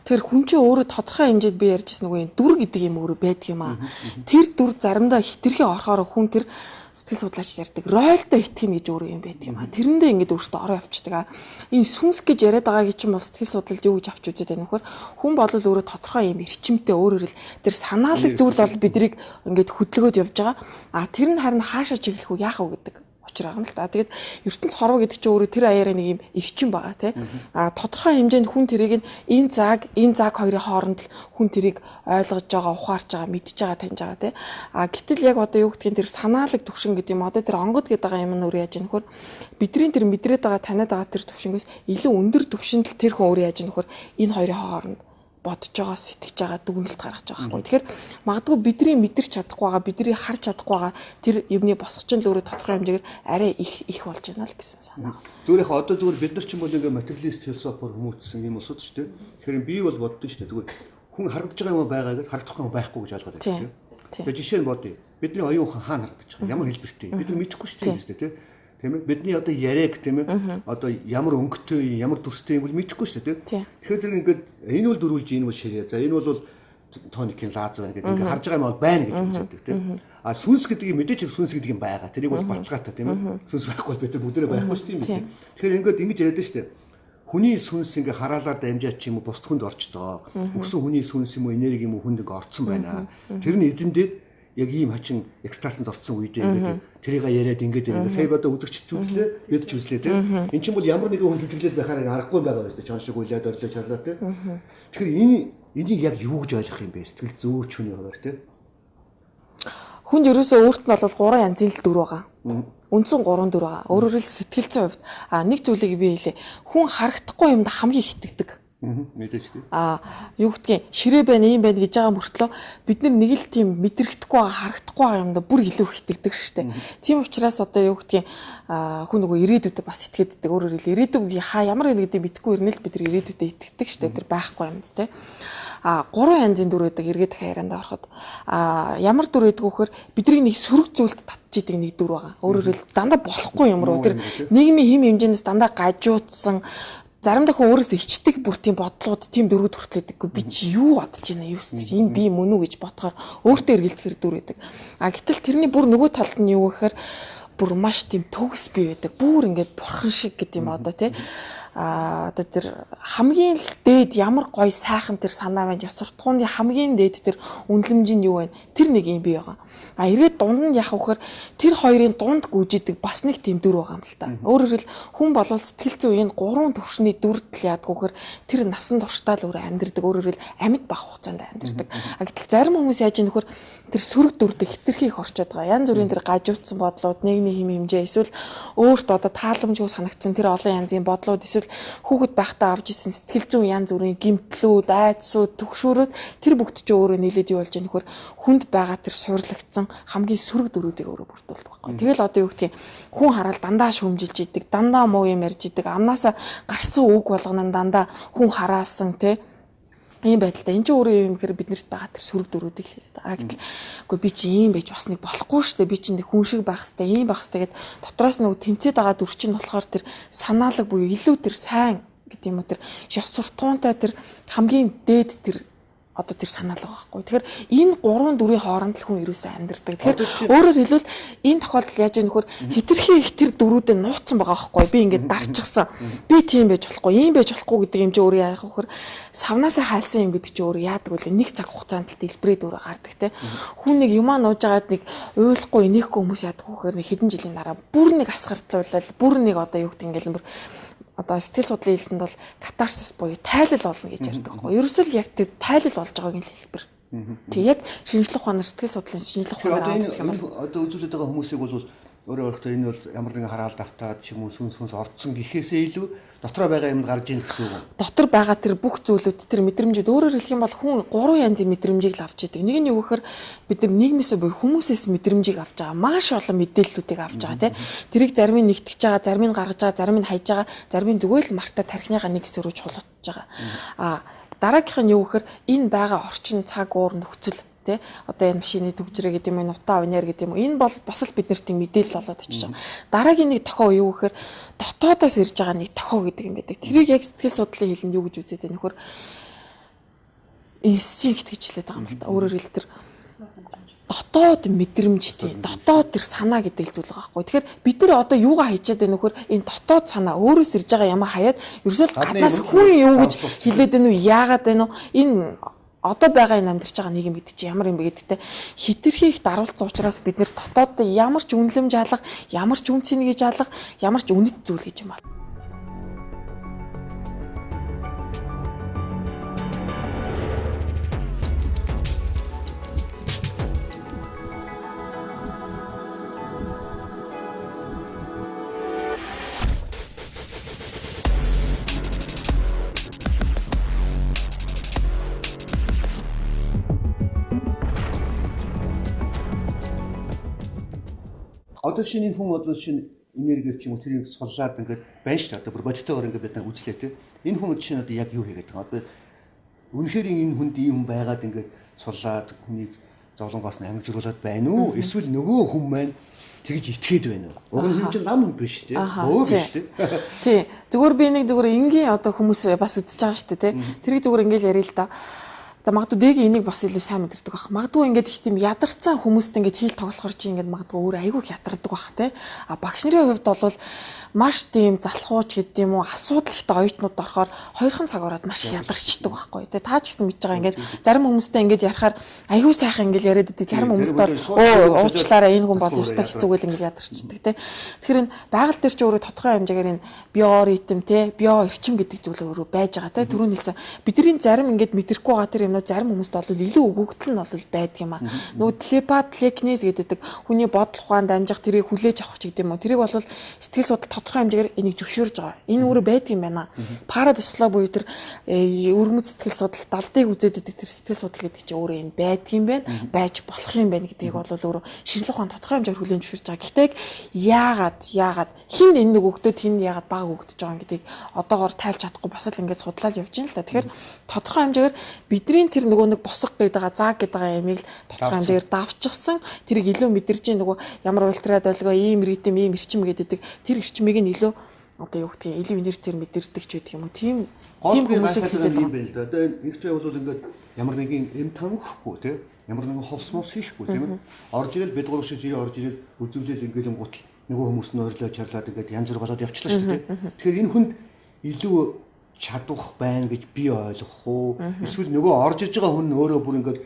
Тэр хүн чинь өөрөө тодорхой хэмжээд би ярьжсэн нөгөө дүр гэдэг юм өөрөө байдаг юм аа. Тэр дүр заримдаа хитрхи орохоор хүн тэр сэтгэл судлаач ярьдаг ройлтой итгэх гэж өөрөө юм байдаг юм аа. Тэрэндээ ингэж өөртөө ороо явчихдаг. Энэ сүнс гэж яриад байгаагийн чинь бас сэтгэл судлалд юу гэж авч үзээд байна вөхөр хүн бол өөрөө тодорхой юм эрчимтэй өөрөөр л тэр санаалаг зүйл бол биднийг ингэж хөдөлгөөд явж байгаа. А тэр нь харин хаашаа чиглэх үү яах вэ гэдэг учир байгаа юм л да. Тэгээд ертөнц хорвоо гэдэг чинь өөрөө тэр аяараа нэг юм эрчим байгаа тий. Тодорхой хэмжээнд хүн тэрийг энэ цаг хоёрын хооронд л хүн тэрийг ойлгож байгаа, ухаарч байгаа, мэдж байгаа, таньж байгаа тий. Гэтэл яг одоо юу гэдгийг тэр санаалаг төвшин гэдэг юм одоо тэр онгод гэдэг байгаа юм нь өөрөө яаж яах нөхөр бидний тэр мэдрээд байгаа таниад байгаа тэр төвшингээс илүү өндөр төвшөнд тэр хүн өөрөө яаж нөхөр энэ хоёрын хооронд бодож байгаа, сэтгэж байгаа, дүгнэлт гаргаж байгаа байхгүй. Тэгэхээр магадгүй бидний мэдэрч чадахгүй байгаа, бидний харж чадахгүй байгаа тэр юмны босгочин л өөрөө тодорхой хэмжээгээр арай их болж байна л гэсэн санаа. Зүгээр яг одоо зүгээр бид нар ч юм бол ингээ материалист философор хүмүүжсэн юм улсууд шүү дээ. Тэгэхээр би бол боддог шүү дээ. Зүгээр хүн харагдаж байгаа юм байгаа гэдээ харагдах юм байхгүй гэж ойлгоод байна тийм. Тэгээ жишээ нь бодъё. Бидний оюун ухаан хаана харагдаж байгаа? Ямар хэлбэртэй? Бид нар мэдэхгүй шүү дээ тийм. Тийм ээ бидний одоо яриаг тийм ээ одоо ямар өнгөтэй ямар дүрстэй юм бол мэдэхгүй шүү дээ тийм. Тэгэхээр зэрэг ингээд энэ бол дөрвөлж энэ бол ширээ. За энэ бол тоникийн лазер байна гэдэг ингээд харж байгаа юм бол байна гэж үздэг тийм. А сүнс гэдэг юм мэдээж сүнс гэдэг юм байгаа. Тэрийг бол баталгаатай тийм ээ. Сүнс байхгүй бол бид нар бүгдээрээ байхгүй шүү дээ. Тэгэхээр ингээд ингэж яриад шүү дээ. Хүний сүнс ингээ хараалаар дамжаад ч юм уу бусд хүнд орчдоо. Өгсөн хүний сүнс юм уу энерги юм уу хүнд ингээ орцсон байна. Тэр нь эзэмдээд яг ийм хачин экстасанд орцсон үедээ ингээд тэрийг яриад ингээд сая бодо үзэгчд үзлээ бид ч үзлээ тийм эн чинь бол ямар нэгэн хүн жүжиглээд байхаар аргагүй байгаа байж тээ чон шиг үлээд орлоо чарлаа тийм тэгэхээр энийг яг юу гэж ойлгох юм бэ сэтгэл зөөч хүний хуваар тийм хүнд ерөөсөө өөрт нь бол 3 янзын л дүр байгаа. Үндсэн 3 дүр байгаа. Өөрөөр хэл сэтгэл зүйн хувьд нэг зүйлийг би хэлээ. Хүн харагдахгүй юмд хамгийн их итгэдэг. Мэдээж тийм. Юу гэдгийг ширээ байна, юм байна гэж байгаа мөртлөө бид нэг л тийм мэдрэхдэггүй байгаа, харагдахгүй байгаа юмдаа бүр илүү их итгэдэг штэ. Тийм учраас одоо юу гэдгийг хүн нөгөө ирээдүйдээ бас итгэдэг. Өөрөөр хэл ирээдүйг ямар нэг гэдэг мэдгүй ирнэ л бид нар ирээдүйдээ итгэдэг штэ. Тэр байхгүй юмд те. 3 янзын дүр байдаг эргээд хайрандаа ороход. Ямар дүр байдаг вөхөр бидний нэг сөрөг зүйлд татчихийдэг нэг дүр байгаа. Өөрөөр хэл дандаа болохгүй юм руу тэр нийгмийн хэм хэмжээнээс дандаа гажуудсан заримдаа хүн өөрөөсөө ичдэг бүр тийм бодлоод тийм дөрвөд хүртлээдэггүй би чи юу бодож байна юу гэж энэ би мөн үү гэж бодохоор өөртөө эргэлзэхэр дүр байдаг. Гэтэл тэрний бүр нөгөө талд нь юу гэхээр бүр маш тийм төгс бий байдаг. Бүр ингээд бурхан шиг гэдэг юм одоо тий. Одоо тэр хамгийн дээд ямар гоё сайхан тэр санаа байна. Ёс суртахууны хамгийн дээд тэр үнэлэмжинд юу байна? Тэр нэг юм бий байгаа. Эргээд дунд нь яах вөхөр тэр хоёрын дунд гүйжидэг бас нэг тийм дүр байгаа юм л та. Өөрөөр хэл хүн болвол сэтгэл зүйн 3 төвшний дүрдэл яадаг вөхөр тэр насан туршдаа л өөр амьдрдаг. Өөрөөр хэл амьд бах хугацаанд амьдрдаг. Гэтэл зарим хүмүүс яаж ийм нөхөр тэр сөрөг дүрдэг хитрхи их орчод байгаа. Янз бүрийн тэр гажуудсан бодлууд, нийгмийн хэм хэмжээ эсвэл өөрт одоо тааламжгүй санагдсан тэр олон янзын бодлууд эсвэл хүүхэд байхдаа авч исэн сэтгэл зүйн янз бүрийн гэмтлүүд, айдсууд, түгшүүрүүд тэр бүгд ч өөрөө нийлээд юу болж байгаа нөхөр хүнд байгаа тэр суйрлагдсан хамгийн сөрөг дүрүүдийг өөрөө бүрдүүлдэг байхгүй. Тэгэл одоо юу гэдгийг хүн хараад дандаа шүмжилж идэг, дандаа муу юм ярьж идэг, амнаасаа гарсан үг болгоно дандаа хүн хараасан те ийм байдалтай. Энд чинь өөрөө юм гэхээр биднэрт байгаа тэр сөрөг дүрүүдийг хэлээд байгаа. Гэтэл үгүй би чи ийм байж бас нэг болохгүй шүү дээ. Би чи нэг хүн шиг байх хэвээр ийм байх хэвээр гэд дотроос нөгөө тэмцээд байгаа дүр чинь болохоор тэр санаалаг буюу илүү тэр сайн гэдэг юм уу тэр ёс суртахуунтай тэр хамгийн дээд тэр одоо тэр санаалга байхгүй. Тэгэхээр энэ 3 дүрийн хооронд л хүн ерөөсөө амьдардаг. Тэгэхээр өөрөөр хэлбэл энэ тохиолдолд яаж яах нөхөр хитрхи их тэр дүрүүдэд нууцсан байгаа байхгүй. Би ингээд дарчихсан. Би тийм байж болохгүй, ийм байж болохгүй гэдэг юм чи өөрөө яах вөхөр савнаасаа хайлсан юм гэдэг чи өөрөө яадаг вэ? Нэг цаг хугацаанд л дэлбэрээд өөрөө гардаг те. Хүн нэг юмаа нууж агаад нэг уйлахгүй, инехгүй хүмүүс яадаг вөхөр нэг хэдэн жилийн дараа бүр нэг асгартлуулал, бүр нэг одоо юу гэдэг ингээд юм одоо сэтгэл судлалын хэлтэнд бол катарсис буюу тайлал болно гэж ярьдаг байхгүй. Ерөөсөө л яг тэр тайлал болж байгааг нь хэлбэр. Тэг яг шинжлэх ухаанаар сэтгэл судлалын шинжлэх ухаанаар авч байгаа юм. Одоо үзүүлээд байгаа хүмүүсийг бол өөрөө өөртөө энэ бол ямар нэгэн хараалт автаад ч юм уу сүнс орцсон гэхээсээ илүү дотроо байгаа юмд гарч ийн гэсэн үг. Дотор байгаа тэр бүх зүйлүүд тэр мэдрэмжүүд өөрөөр хэлэх юм бол хүн 3 янзын мэдрэмжийг л авч идэг. Нэг нь юу гэхээр бид нар нийгмээс буюу хүмүүсээс мэдрэмжийг авч байгаа. Маш олон мэдээллүүдийг авч байгаа тийм. Тэрийг зарим нь нэгтгэж байгаа, зарим нь гаргаж байгаа, зарим нь хайж байгаа, зарим нь зүгээр л мартаа тархиныхаа нэг хэсэг рүү чулуутж байгаа. Дараагийнх нь юу гэхээр энэ байгаа орчин цаг уур нөхцөл одоо энэ машины төгжрээ гэдэг юм уу, нутаа унаар гэдэг юм уу. Энэ бол бас л биднэрт мэдээлэл болоод очиж байгаа. Дараагийн нэг тохио юу гэхээр дотоодоос ирж байгаа нэг тохио гэдэг юм байдаг. Тэрийг яг сэтгэл судлалын хэлэнд юу гэж үзээд байна нөхөр инстинкт гэж хэлээд байгаа юм л та. Өөрөөр хэл тэр дотоод мэдрэмж тийм дотоод тэр санаа гэдэг зүйл байгаа байхгүй. Тэгэхээр бид нар одоо юугаа хийчихэд байна нөхөр энэ дотоод санаа өөрөөс ирж байгаа юм хаяад ерөөсөө гаднаас хүн юу гэж хэлээд байна уу, яагаад байна уу, энэ одоо байгаа энэ амьдарч байгаа нийгэм гэдэг чинь ямар юм бэ гэдэгтээ хитрхи их даруулсан учраас бид нэр дотооддоо ямар ч үнэлэмж алга, ямар ч үн цэнийг гэж алга, ямар ч үнэт зүйл гэж юм байна. Одоо шинэ хүн одоо шинэ энергиэр ч юм уу тэрийг суллаад ингээд байна шүү дээ. Одоо бүр бодитойгоор ингээд бид нар үзлээ те. Энэ хүн чинь одоо яг юу хийгээд байгаа. Одоо үнэхээр энэ хүнд ийм хүн байгаад ингээд суллаад хүнийг зовлонгоос нь ангижруулад байна уу? Эсвэл нөгөө хүн маань тэгж итгээд байна уу? Уг нь хүн чинь зам хүн биш те. Өө биш те. Тий. Зүгээр би нэг зүгээр энгийн одоо хүмүүс бас үзэж байгаа шүү дээ те. Тэрийг зүгээр ингээд яриа л да. За магадгүй дэгийн энийг бас илүү сайн мэдэрдэг баг. Магадгүй ингээд их тийм ядарсан хүмүүст ингээд хийл тоглохор чи ингээд магадгүй өөр айгүй их ядардаг баг те. А багш нарын хувьд бол маш тийм залхууч гэдэг юм уу асуудал ихтэй оюутнууд орохоор 2хан цаг ороод маш их ядарчдаг байхгүй те. Та ч гэсэн мэдж байгаа ингээд зарим хүмүүстэй ингээд ярихаар айгүй сайхан ингээд яриад идэг. Зарим хүмүүст бол уучлаарай энэ хүн бол ёстой хэцүүгээл ингээд ядарчдаг те. Тэгэхээр энэ байгаль дээр ч өөрөө тодорхой хэмжээгээр энэ биоритм те, био эрчим гэдэг зүйл өөрөө байж байгаа те. Түрүүн хэлсэн бидний зарим ингээд мэдрэхгүй байгаа тэр зарим хүмүүст бол илүү өгөгдөл нь бол байдаг юм аа. Нөгөө телепатлекнез гэдэг хүний бодол ухаанд амжих тэрийг хүлээж авах ч гэдэг юм уу. Тэрийг бол сэтгэл судлал тодорхой хэмжээгээр энийг зөвшөөрж байгаа. Энэ өөрөө байдаг юм байна. Парапсихологи буюу тэр өргөмөц сэтгэл судлал далдыг үзээд идэг тэр сэтгэл судлал гэдэг чинь өөрөө энэ байдаг юм байна. Байж болох юм байна гэдгийг бол өөрөө шинжлэх ухаан тодорхой хэмжээгээр хүлээн зөвшөөрж байгаа. Гэхдээ яагаад хин энэ нэг өгдөөд хин яагаад баг өгдөж байгаа гэдгийг одоогоор тайлж чадахгүй бас л ингээд судлаад явж байна л да. Тэгэхээр тодорхой хэмжээгээр бидний тэр нөгөө нэг босго гэдэг зааг гэдэг ямиг л тодорхой хэмжээгээр давчсан тэрийг илүү мэдэрч нөгөө ямар ультрад олгоо ийм ритм ийм эрчим гэдэг тэр эрчмийг нь илүү одоо юу гэдгийг илүү инерцээр мэдэрдэг ч гэдэг юм уу тийм хүмүүсийг хэлээд юм байна л да. Одоо нэг ч бол ингээд ямар нэгэн эм тамхихгүй тий ямар нэгэн ховс мос хийхгүй тийм ээ. Орж ирэл бид гурав шиг орж ирэл үзүүлэл ингээд юм гутал нөгөө хүмүүс нь ойрлоо чарлаад ингээд янз бүр болоод явчихлаа шүү дээ. Тэгэхээр энэ хүнд илүү чадвах байна гэж би ойлгох уу? Эсвэл нөгөө орж иж байгаа хүн өөрөө бүр ингээд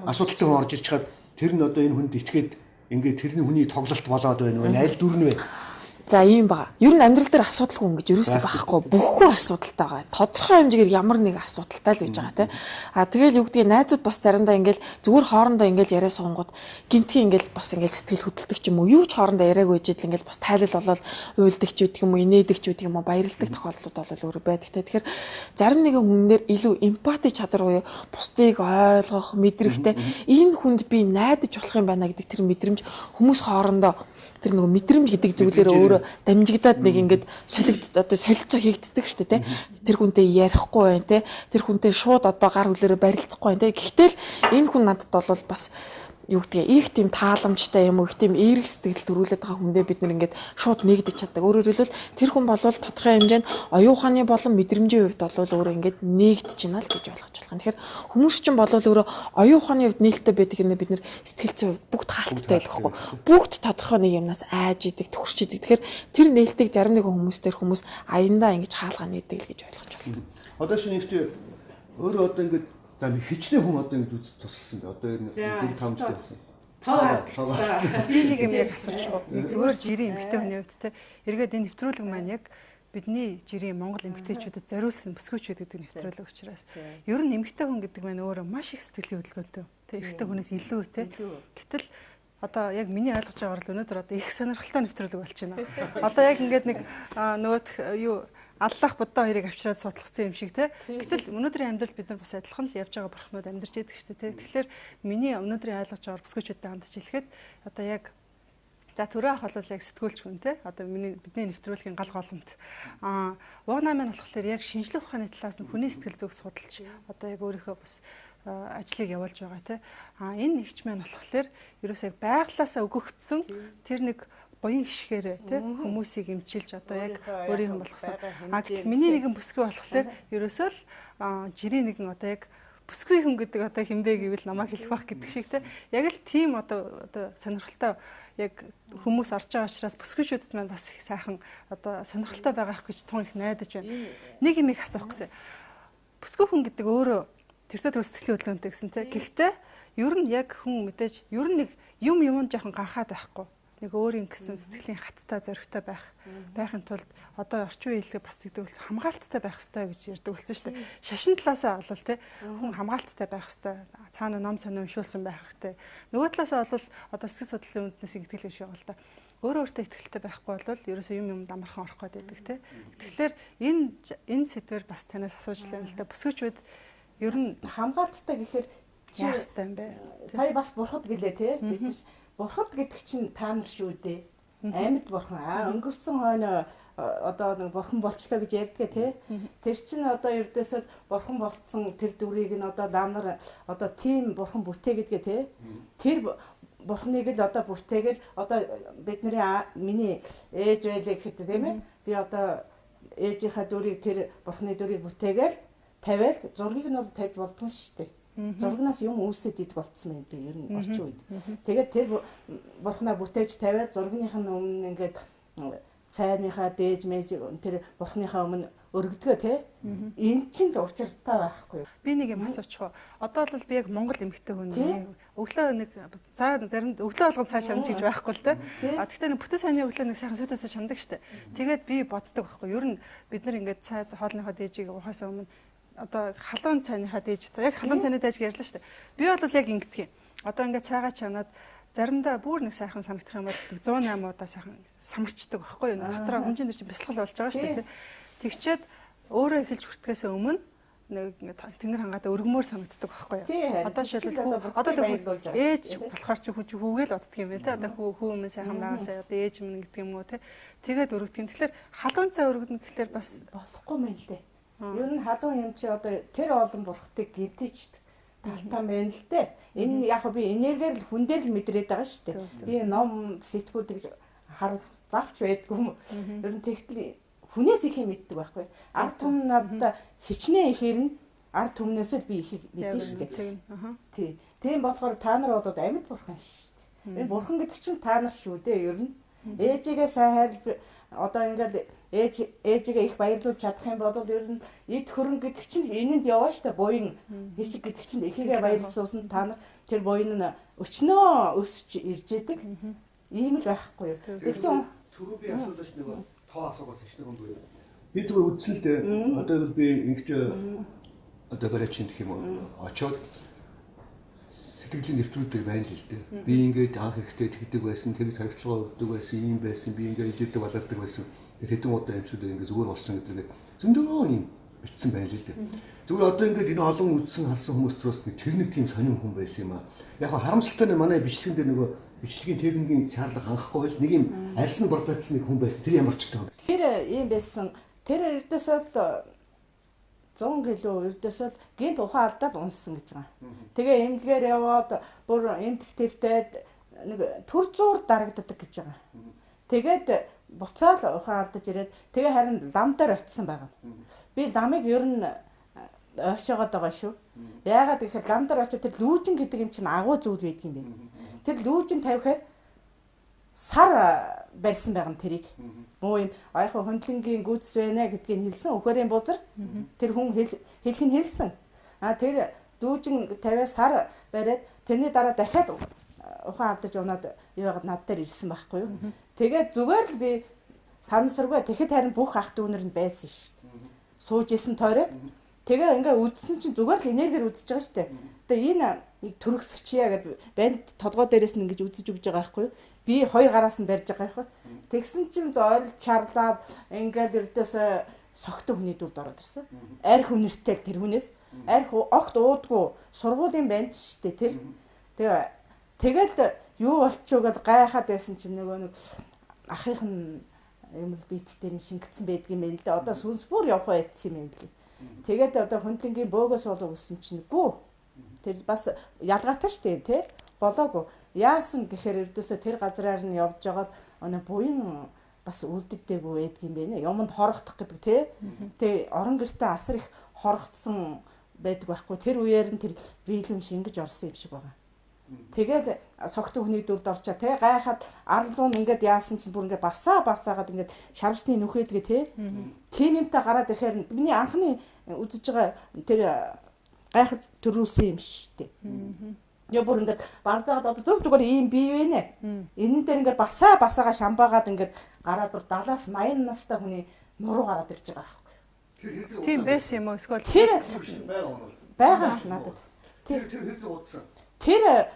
асуудалтай хүн орж ирж чад тэр нь одоо энэ хүнд итгээд ингээд тэрний хүний тоглолт болоод байна уу? Аль дүр нь вэ? За ийм бага. Ер нь амьдрал дээр асуудалгүй юм гэж юусэн байхгүй. Бүхгүй асуудалтай байгаа. Тодорхой хэмжээгээр ямар нэг асуудалтай л байж байгаа тийм. А тэгэл юу гэдгийг найзууд бас заримдаа ингээл зүгээр хоорондоо ингээл яриа сунгууд гинтгий ингээл бас ингээл сэтгэл хөдлөлдөг ч юм уу. Юу ч хоорондоо яриаг үежэл ингээл бас тайлал болоод уйлдаг ч үдэг юм уу, инээдэг ч үдэг юм уу, баярлдаг тохиолдлууд бол өөрөө байдаг. Тэгэхээр зарим нэгэн хүнээр илүү эмпати чадвар буюу бусдыг ойлгох, мэдрэхтэй энэ хүнд би найдаж болох юм байна гэдэг тэр мэдрэмж хүмүүс хоорондоо тэр нөгөө мэдрэмж гэдэг зүйлээр өөрөө дамжигдаад нэг ингээд солигдод одоо солилцоо хийгддэг шүү дээ тий. Тэр хүнтэй ярихгүй байх тий. Тэр хүнтэй шууд одоо гар хүлээрээ барилцахгүй байх тий. Гэхдээ энэ хүн надад бол бас юу гэдгийг их тийм тааламжтай юм уу их тийм эерэг сэтгэл төрүүлээд байгаа хүндээ бид нэг ингээд шууд нэгдэж чаддаг. Өөрөөр хэлбэл тэр хүн бол тодорхой хэмжээнд оюун ухааны болон мэдрэмжийн хувьд бол өөрөө ингээд нэгдэж байна л гэж ойлгож байна. Тэгэхээр хүмүүс чинь бол өөрөө оюун ухааны хувьд нээлттэй байдаг юм бид нэр сэтгэл зүйн хувьд бүгд хаалттай байхгүй. Бүгд тодорхой нэг юмнаас айж идэг, төгсч идэг. Тэгэхээр тэр нээлтийг зарим нэгэн хүмүүстээр хүмүүс аяндаа ингэж хаалгаа нээдэг л гэж ойлгож байна. Одоо шинийгт өөрөө одоо ингээд за хичнээн хүн одоо ингэж үз туссан бэ. Одоо энэ тамжтай болсон. Тоо би нэг юм яг асууж байгаа. Зүгээр жирийн эмгтэй хүний хувьд те эргээд энэ нэвтрүүлэг маань яг бидний жирийн Монгол эмгтээчүүдэд зориулсан бүсгүйчүүд гэдэг нэвтрүүлэг учраас ер нь эмгтэй хүн гэдэг маань өөрөө маш их сэтгэлийн хөдөлгөөнтэй. Тэ эрэгтэй хүнээс илүү те. Гэтэл одоо яг миний ойлгож байгаагаар л өнөөдөр одоо их сонирхолтой нэвтрүүлэг болчихно. Одоо яг ингээд нэг нөгөө юу Аллах Будда хоёрыг авчираад судлахсан юм шиг те. Гэтэл өнөөдрийн амьдрал бид нар бас адилхан л явж байгаа бурхнууд амьдарч байдаг шүү дээ те. Тэгэхээр миний өнөөдрийн ойлгож байгаа бүсгүйчүүдтэй хандж хэлэхэд одоо яг за төрөө ах бол яг сэтгүүлч хүн те. Одоо бидний нэвтрүүлгийн гал голомт. Угнаа маань болохоор яг шинжлэх ухааны талаас нь хүний сэтгэл зүг судалж одоо яг өөрийнхөө бас ажлыг явуулж байгаа те. Энэ нэгч маань болохоор ерөөсөө яг байглаасаа өгөгдсөн тэр нэг боён хишгээрээ тий хүмүүсийг эмчилж одоо яг өөрийнх нь болгосон. Гэтэл миний нэгэн бүсгүй болохоор ерөөсөө л жирийн нэгэн одоо яг бүсгүй хүн гэдэг одоо хинбэ гэвэл намайг хэлэх байх гэдэг шиг тий яг л тийм одоо сонирхолтой яг хүмүүс орж байгаа учраас бүсгүйчүүдэд маань бас их сайхан одоо сонирхолтой байгаах гэж тун их найдаж байна. Нэг юм их асуух гэсэн. Бүсгүй хүн гэдэг өөрөө тэртээ төр сэтгэлийн хөдөлгөөнтэй гэсэн те. Гэхдээ ер нь яг хүн мэдээж ер нь нэг юм жоохон ганхаад байхгүй. Нэг өөрийн гэсэн сэтгэлийн хаттай зоригтой байхын тулд одоо орчин үеийн хэлээр бас тэгдэг болсон хамгаалттай байх хэрэгтэй гэж ярьдаг болсон шүү дээ. Шашин талаасаа бол те хүн хамгаалттай байх хэрэгтэй. Цаана ном сонир уншуулсан байх хэрэгтэй. Нөгөө талаасаа бол одоо сэтгэл судлалын үндэснээс ингэдэг юм шиг байна л да. Өөрөө өөртөө ихтэй байхгүй бол ерөөсөө юм амархан орох гэдэг те. Тэгэхээр энэ сэдвэр бас танаас асууж лээ л да. Бүсгүйчүүд ер нь хамгаалттай гэхээр яах хэрэгтэй юм бэ? Сая бас бурхад гэлээ те. Бид бурхад гэдэг чинь та нар шүү дээ. Амьд бурхан. Өнгөрсөн хойно одоо нэг бурхан болчлоо гэж ярьдгээ те. Тэр чинь одоо ердөөсөө бурхан болцсон тэр дүрийг нь одоо ламнар одоо тийм бурхан бүтээгээдгээ те. Тэр бурхныг л одоо бүтээгээл одоо бидний миний ээж байлаа гэхэд тийм ээ. Би одоо ээжийнхаа дүрийг тэр бурхны дүрийг бүтээгээл тавиал зургийг нь бол тавьж болдгоо шүү дээ. Зургнаас юм үүсээд идэх болцсон юм дээ ер нь орчин үед. Тэгээд тэр бурхнаа бүтээж тавиал зургийнхаа өмнө ингээд цайныхаа дээж мэж тэр бурхныхаа өмнө өргөдгөө те. Энд чинь л учиртай байхгүй. Би нэг юм асуучих уу. Одоо бол би яг Монгол эмэгтэй хүн. Өглөө нэг зарим өглөө болгон цаа шанаж гэж байхгүй л да. Гэхдээ нэг бүтэн сайны өглөө нэг сайхан сүйдээсээ шанадаг штэ. Тэгээд би боддог байхгүй. Ер нь бид нар ингээд цай хоолныхоо дээжийг ухаасаа өмнө одоо халуун цайныхаа дээж та яг халуун цайны дээж ярьлаа шүү дээ. Би бол яг ингэдэг юм. Одоо ингээд цайгаа чанаад заримдаа бүр нэг сайхан санагдах юм бол 108 удаа сайхан самарчдаг байхгүй юу? Дотроо хэмжээнд чинь бясалгал болж байгаа шүү дээ. Тэгчээд өөрөө эхэлж хүртгэхээс өмнө нэг ингээд тэнгэр хангаатаа өргөмөр санагддаг байхгүй юу? Одоо шилбэл одоо ээж болохоор чи хүүгээл боддөг юм байна те. Одоо хүү өмнө сайхан байгаасаа одоо ээж минь гэдэг юм уу те. Тэгээд өргөдөг. Тэгэхээр халуун цай өргөдөн гэхэлэр бас болохгүй мэн л дээ. Ер нь халуун юм чи одоо тэр олон бурхтыг гинтээчдэг талтаа байна л дээ. Энэ яг би энергээр л хүн дээр л мэдрээд байгаа шүү дээ. Би ном сэтгүүдийг харуул завч байдгүй юм. Ер нь тэгтэл хүнээс их юм мэддэг байхгүй. Ард түмэн надад хичнээн ихээр нь ард түмнээсээ би их мэдэн шүү дээ. Тий. Тийм болохоор та нар бол амьд бурхан шүү дээ. Энэ бурхан гэдэг чинь та нар шүү дээ ер нь. Ээжигээ сайн хайрлж одоо ингээд ээжигээ их баярлуулж чадах юм бол ер нь эд хөрөнгө гэдэг чинь энэнд яваа штэ буян хэсэг гэдэг чинь ихээгээ баярлуулсан та нар тэр буян нь өчнөө өсч ирж идэг ийм л байхгүй юу. Тэр чинь түрүү би асуулаач нэг тоо асуугаас ч нэг юм байна. Би зүгээр үдсэн л дээ. Одоо бол би ингэж одоо барайчин гэх юм уу очоод сэтгэлийн нэвтрүүлдэг байна л л дээ. Би ингээд анх ихтэй тэгдэг байсан, тэр харилцаа өгдөг байсан, ийм байсан, би ингээд илээдэг балардаг байсан. Хэдэн удаа юмшүүд ингээд зүгээр болсон гэдэг зөндөө юм бичсэн байна л дээ. Зүгээр одоо ингээд энэ олон үдсэн харсан хүмүүс төрөөс тэр нэг тийм сонирн хүн байсан юм аа. Яг харамсалтай нь манай бичлэгэн дээр нөгөө бичлэгийн техникийн шаардлага хангахгүй бол нэг юм арьс нь борзаацсан нэг хүн байсан. Тэр ямар ч таа. Тэр ийм байсан. Тэр эрдээсээ 100 кг ердөөсөө гинт ухаан алдаад унссан гэж байгаа. Тэгээ эмнэлгээр яваад бүр эмдэх твтэд нэг төр зуур дарагддаг гэж байгаа. Тэгээд буцаал ухаан алдаж ирээд тэгээ харин лам дээр очисон байгаа. Би ламыг ер нь ойшоогоод байгаа шүү. Яагаад гэхээр лам дээр очиод тэр лүүжин гэдэг юм чинь агуу зүйл байдаг юм байна. Тэр лүүжин тавихаар сар барьсан байгаа юм тэрийг. Муу юм аяхан хөндлөнгийн гүйцэс байна гэдгийг хэлсэн өхөрийн бузар. Тэр хүн хэлэх нь хэлсэн. Тэр дүүжин 50 сар бариад тэрний дараа дахиад ухаан алдаж унаад яваад над дээр ирсэн байхгүй юу. Тэгээд зүгээр л би санамсаргүй тэгэхэд харин бүх ах дүүнэр нь байсан шүү дээ. Сууж исэн тойроод тэгээ ингээ үдсэн чинь зүгээр л энергиэр үдсэж байгаа шүү дээ. Тэгээ энэ төрөсөгчья гэдэг банд толгой дээрээс нь ингэж үдсэж өгж байгаа байхгүй юу. Би хоёр гараас нь барьж байгаа юм. Тэгсэн чинь зорил чарлаад ингээл ердөөсөө согтон хүний дүрд ороод ирсэн. Арх үнэртэй тэр хүнээс арх огт уудгүй сургуулийн банд шүү дээ тэр. Тэгэл юу болчихоо гэд гайхаад байсан чинь нөгөө нэг ахих нь юм л биетээр шингэсэн байдгийн юм л да. Одоо сүнс бүр явах байцсан юм л. Тэгээд одоо хөндлөнгийн бөөгөөс болоо өссөн чинь гүү. Тэр бас ялгаатай шүү дээ тий. Болоогүй. Яасан гэхээр ердөөсөө тэр газраар нь явж байгаад өнөө буян бас үлдэгдээгүй байдаг юм байна. Юмд хорогдох гэдэг тий. Тэ орон гэртээ асар их хорогдсон байдаг байхгүй. Тэр үеэр нь тэр биелэн шингэж орсон юм шиг байгаа. Тэгээд согтон хүний дүрд орчоо тий гайхаад арлуун ингээд яасан чинь бүр ингээд барсаагаад ингээд шаргасны нүхэдгээ тий. Тийм юмтай гараад ирэхээр миний анхны үзэж байгаа тэр гайхаж төрүүлсэн юм шүү дээ. Яг бүр ингээд бардаагаад одоо зөв зүгээр ийм бий вэ нэ. Энэн дээр ингээд басаагаа шамбаагаад ингээд гараад бүр 70-80 настай хүний нуруу гараад ирж байгаа байхгүй. Тийм байсан юм уу? Эсвэл Тэр байгаа надад. Тэр хэлсэн удсан. Тэр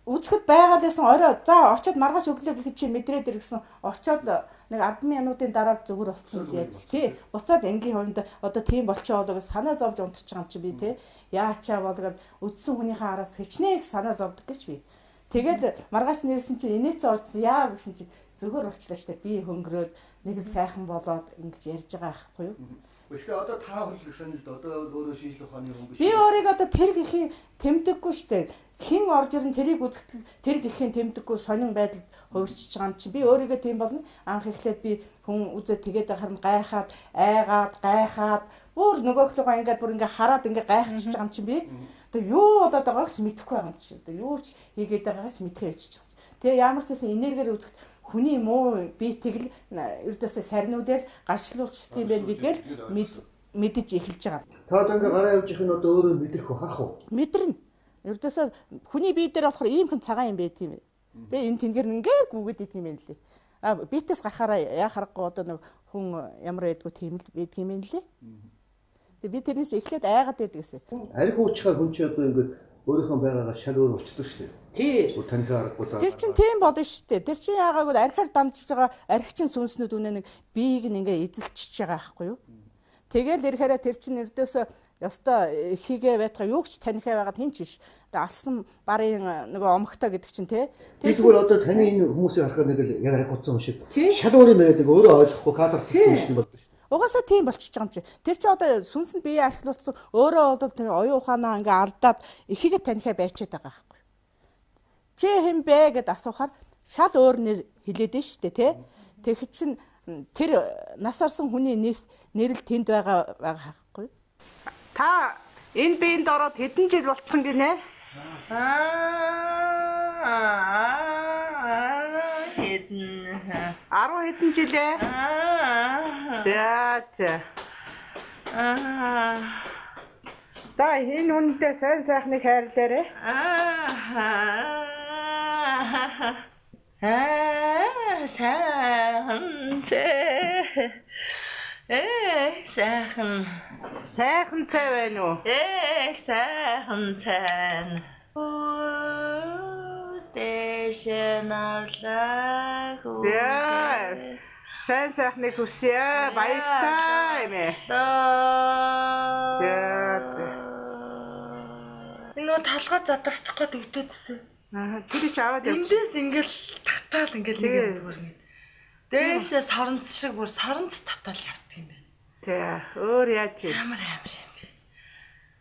үзэхэд байгаалсан орой за очиод маргааш өглөө гэхэд чи мэдрээд иргсэн очиод нэг 10 минутын дараа зүгээр болчихсон гэж яаж тий буцаад энгийн хувьд одоо тийм болчихоо болоо гэж санаа зовж унтчих байгаа юм чи би тий яачаа болгоод үдсэн хүнийхээ араас хичнээн их санаа зовдөг гэж би тэгээд маргааш нэрсэн чи инээц орсон яа гэсэн чи зүгээр болчлаа штэ би хөнгөрөөд нэг сайхан болоод ингэж ярьж байгаа байхгүй юу. Гэхдээ одоо та хөрлөх сонилд одоо өөрөө шинжлэх ухааны хүн биш. Би өөрийг одоо тэр гэхийн тэмдэггүй штэ. Хэн орж ирэн тэрийг үзэхдээ тэр гэхийн тэмдэггүй сонин байдалд хувирчиж байгаа юм чи би өөрийгөө тийм болно. Анх эхлээд би хүн үзээд тэгээд харин гайхаад, айгаад, гайхаад бүр нөгөөхдөө ингээд бүр ингээд хараад ингээд гайхчихж байгаа юм чи би. Одоо юу болоод байгааг ч мэдэхгүй байгаа юм чи. Одоо юу ч хийгээд байгаагаа ч мэдхээ ячих. Тэгээ ямар ч гэсэн энергиэр үзэхэд хүний муу би тэгэл ердөөсөө сарниудэл гаршлуулчих тийм байх гэдгээр мэдэж эхэлж байгаа. Та одоо ингээ гараа явж их нь одоо өөрөө мэдрэх үү харах уу? Мэдэрнэ. Ердөөсөө хүний бие дээр болохоор ийм хэн цагаан юм байдаг юм. Тэгээ энэ тэнгэр ингээд гүгээд идэг юм байна лээ. Биетээс гарахаараа яа харахгүй одоо нэг хүн ямар байдгүй тийм л байдаг юм байна лээ. Тэгээ би тэрнээс эхлээд айгаад байдаг гэсэн. Арх уучхаар хүн чи одоо ингээ өөрийнхөө байгаагаа шал өөр болчихдог шүү дээ. Тий. Танихаа аргагүй заа. Тэр чин тийм болно шүү дээ. Тэр чин яагаагүй архиар дамжиж байгаа архичин сүнснүүд үнэ нэг биеийг ингээ эзэлчихэж байгаа байхгүй юу? Тэгэл ирэхээр тэр чин өрдөөсөө ёстой ихийгээ байтгаа юу ч танихаа байгаад хин ч биш. Одоо алсан барын нөгөө омогтой гэдэг чинь тий. Тэр зүгээр одоо таны энэ хүмүүсийг харахад нэг л яг архиуцсан юм шиг шал өөр юм байдаг өөрөө ойлгохгүй кадрс юм болдог шүү. Угаасаа тийм болчихж байгаа юм чи. Тэр чи одоо сүнсэнд бие ашиглуулсан өөрөө бол тэр оюун ухаанаа ингээ алдаад ихийгээ танихаа байчаад байгаа байхгүй. Чи хэм бэ гэд асуухаар шал өөр нэр хэлээд нь шүү дээ тий. Тэгэх чинь тэр нас орсон хүний нэрэл тэнд байгаа байхгүй. Та энэ биеинд ороод хэдэн жил болцсон гинэ? Хэдэн 10 хэдэн жил ээ? За энэ үнэндээ сайн сайхныг хайрлаарэ. Сайхан цай байна уу? сайхан цай. Дэшнавлаг. Сайн сайхныг хүсье. Баярлалаа эмээ. Энэ талгаа задрах гээд өвдөдсөн. Тэр чи аваад явчих. Эндээс ингээл татаал ингээл нэг юм зүгээр ингэ. Дээшээ соронц шиг бүр соронц татаал явдаг юм байна. Тий, өөр яаж юм? Амар юм бэ.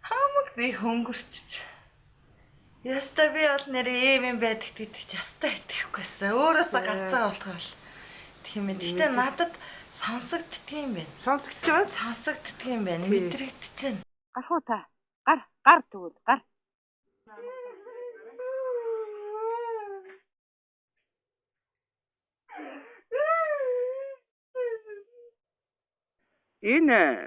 Хамаг би хөнгөрчж. Яста би бол нэр ийм юм байдаг гэдэг яста итгэхгүйсэн. Өөрөөсөө гарцаа болохоор л тийм ээ. Гэтэ надад сонсогддөг юм байна. Сонсогддөг юм байна. Мэдрэгдэж байна. Гарах уу та? Гар тэгвэл гар. Энэ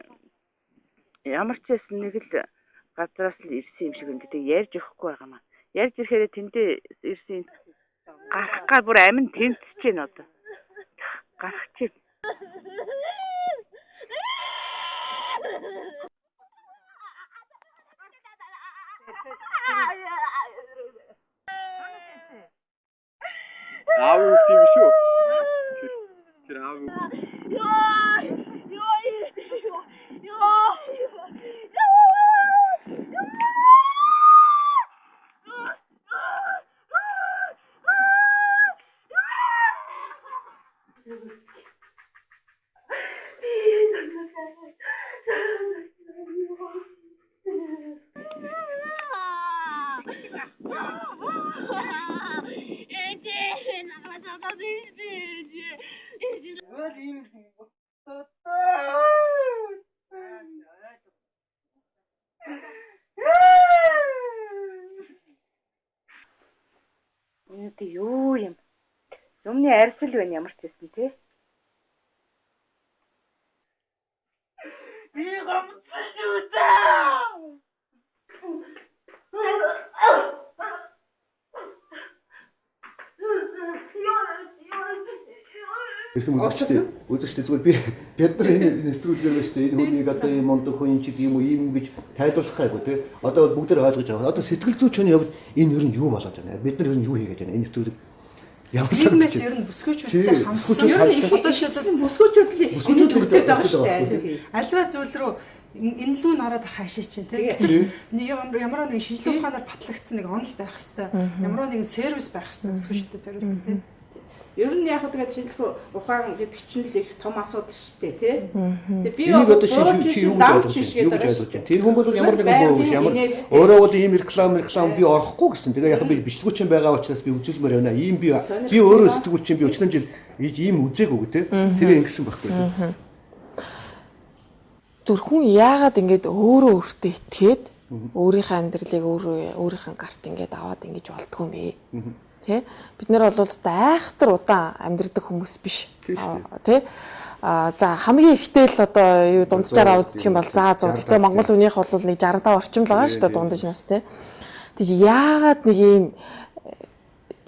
ямар ч байсан нэг л газраас л ирсэн юм шиг ингээд ярьж өгөхгүй байгаа маа. Ярьж ирэхээр тэндээ ирсэн гарахгаар бүр амин тэмцэж байна одоо. Гарах чи. Аав юу тийм шүү. Тэр аав юу? Энд юу юм? Юмны арьсал байна ямар ч байсан тий. Би гомцсон шүү дээ. Ирхэм үзэгчтэй зүгээр би бид нар энэ нэвтрүүлгээр байж тээ энэ хүнийг одоо ийм мондог хүн ч юм уу ийм гэж тайлбарлах гайгүй тий. Одоо бүгд ойлгож байгаа. Одоо сэтгэл зүйчний хувьд энэ ер нь юу болоод байна? Бид нар ер нь юу хийгээд байна? Энэ нэвтрүүлэг ямар нийгмээс ер нь бүсгүйчүүдтэй хамтсан. Ер нь одоо шийдэл бүсгүйчүүд бүрдээд байгаа шүү дээ. Альва зүйл рүү энэ лүү нараад хаашаа чинь тийм. Гэтэл ямар нэгэн шинжилгээ ухаанаар батлагдсан нэг онол байх хэвээр. Ямар нэгэн сервис байх хэвээр бүсгүйчүүдтэй зориулсан тийм. Ер нь яг тэгээд шинжилгээ ухаан гэдэг чинь л их том асуудал шүү дээ тий. Тэгээд би одоо чи юу гэж ойлгож байна? Тэр хүн бол ямар нэгэн боо ямар өөрөө бол ийм реклам би орохгүй гэсэн. Тэгээ яг би бичлэгүүч байгаа учраас би үзүүлмээр байна. Ийм би өөрөө сэтгүүлч би өчнөн жил ийм үзээгүй тий. Тэгээ ингэсэн байхгүй. Зүр хүн яагаад ингэж өөрөө өөртөө итгээд өөрийнхөө амьдралыг өөрийнхөө гарт ингэж аваад ингэж болдгоо юм бэ? Тэ бид нэр бол айхтар удаан амьдрэх хүмүүс биш тий за хамгийн ихтэй л одоо юу дунджаар авдаг юм бол за 100 гэхдээ монгол хүнийх бол нэг 65 орчим л байгаа шүү дээ дундаж нас тий тэг яагаад нэг юм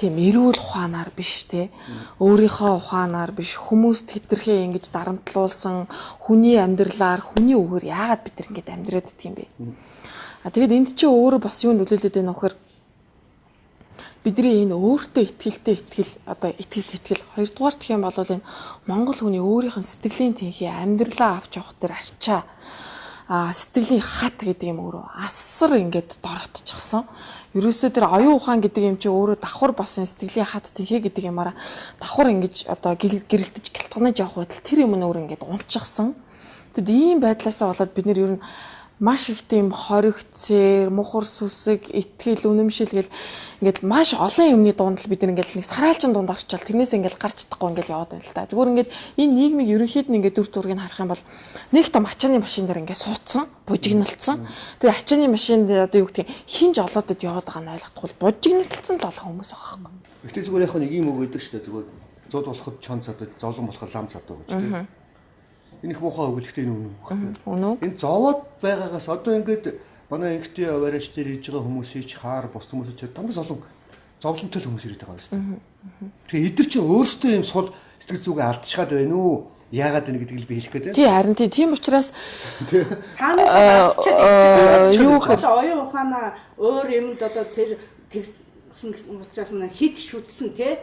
тийм эрүүл ухаанаар биш тий өөрийнхөө ухаанаар биш хүмүүст хэтэрхээ ингэж дарамтлуулсан хүний амьдралаар хүний үгээр яагаад бид нар ингэж амьдраад идэх юм бэ тэгээд энд чинь өөрөө бас юу нөлөөлөд байна вөхөр бидний энэ өөртөө итгэл хоёрдугаар гэх юм бол энэ монгол хүний өөрийнх нь сэтгэлийн тэнхий амьдралаа авч явах төр арчаа сэтгэлийн хат гэдэг юм өөрөө асар ингээд доротчихсон. Ерөөсөө тэр оюун ухаан гэдэг юм чи өөрөө давхар бас энэ сэтгэлийн хат тэнхий гэдэг юмараа давхар ингэж одоо гэрэлдэж гэлтгнаж явах байтал тэр юм нь өөрөө ингээд унчихсан. Тэгэд ийм байдлаасаа болоод бид нэр ер нь маш их тийм хоригцээр, мухар сүсэг, итгэл, үнэмшил гэл ингээд маш олон юмны дунд л бид ингээд нэг сараалжин дунд орчвол тэрнээс ингээд гарч чадахгүй ингээд яваад байна л да. Зүгээр ингээд энэ нийгмийг ерөнхийд нь ингээд дүр зургийг харах юм бол нэг том ачааны машин дээр ингээд суудсан, бужигналцсан. Тэгээ ачааны машин одоо юу гэдэг хинж олоодод яваад байгаа нь ойлгохгүй бужигналцсан л олон хүмүүс байгаа байхгүй. Гэхдээ зүгээр яг нэг юм өгöd шүү дээ. Зүгээр зод болоход чон цадаа, зовлон болоход лам цадаа гэж тийм. Энэ их муухай өгөлхтэй энэ үнэн. Энэ зовоод байгаагаас одоо ингээд манай инхтээ аваарч дээр хийж байгаа хүмүүсийг хаар бус хүмүүсийг дандаа зовлонтой хүмүүс ирээд байгаа шүү дээ. Тэгэхээр эдгэр чинь өөрсдөө юм сул сэтгэл зүгээ алдчихад байна уу? Яагаад вэ гэдгийг л би хэлэх гэдэг. Тий харин тийм учраас цаанаас алдчихад юу гэхээр оюун ухаанаа өөр юмд одоо тэр тэгсэн учраас хит шүтсэн тий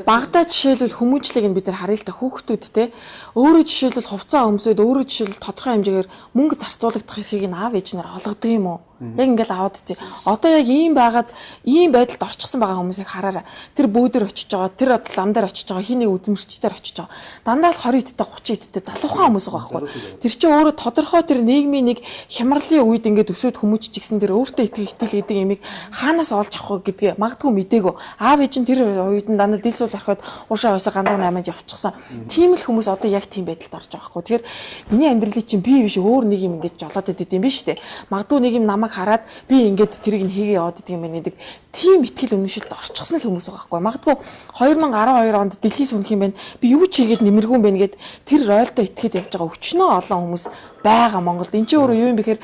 Багада жишээлбэл хүмүүжлийг нь бид нар харъя л та хүүхдүүд те өөрөө жишээлбэл хувцас өмсөд өөрөө жишээлбэл тодорхой хэмжээгээр мөнгө зарцуулагдах эрхийг нь аав ээж нар олгодог юм уу? Яг ингээл аваад үзье. Одоо яг ийм байгаад ийм байдалд орчихсон байгаа хүмүүсийг хараарай. Тэр бөөдөр очиж байгаа, тэр лам дээр очиж байгаа, хиний үзмэрчдээр очиж байгаа. Дандаа л 20 идтэй 30 идтэй залуухан хүмүүс байгаа байхгүй. Тэр чинь өөрөө тодорхой тэр нийгмийн нэг хямралын үед ингээд өсөд хүмүүжиж гисэн тэр өөртөө итгэл гэдэг ямиг хаанаас олж авах вэ гэдгээ магадгүй мдээгүй. Аав ээж нь тэр үед нь дандаа дилсүүл орхиод уушаа уусаа ганцхан 8-нд явчихсан. Тийм л хүмүүс одоо яг тийм байдалд орж байгаа байхгүй. Тэгэхээр миний амьдралыг чинь би биш өөр нэг юм ингээд жолоод идэв юм биш үү? Магадгүй нэг юм намайг хараад би ингээд тэрийг нь хийгээ яваад идэг юм байна гэдэг тийм итгэл үнэмшилд орчихсон л хүмүүс байгаа байхгүй. Магадгүй 2012 онд дэлхийс үнэх юм байна. Би юу ч хийгээд нэмэргүй юм байна гэд тэр ройлдоо итгээд явж байгаа өчнөө олон хүмүүс байгаа Монголд. Энд чинь өөрөө юу юм бэхээр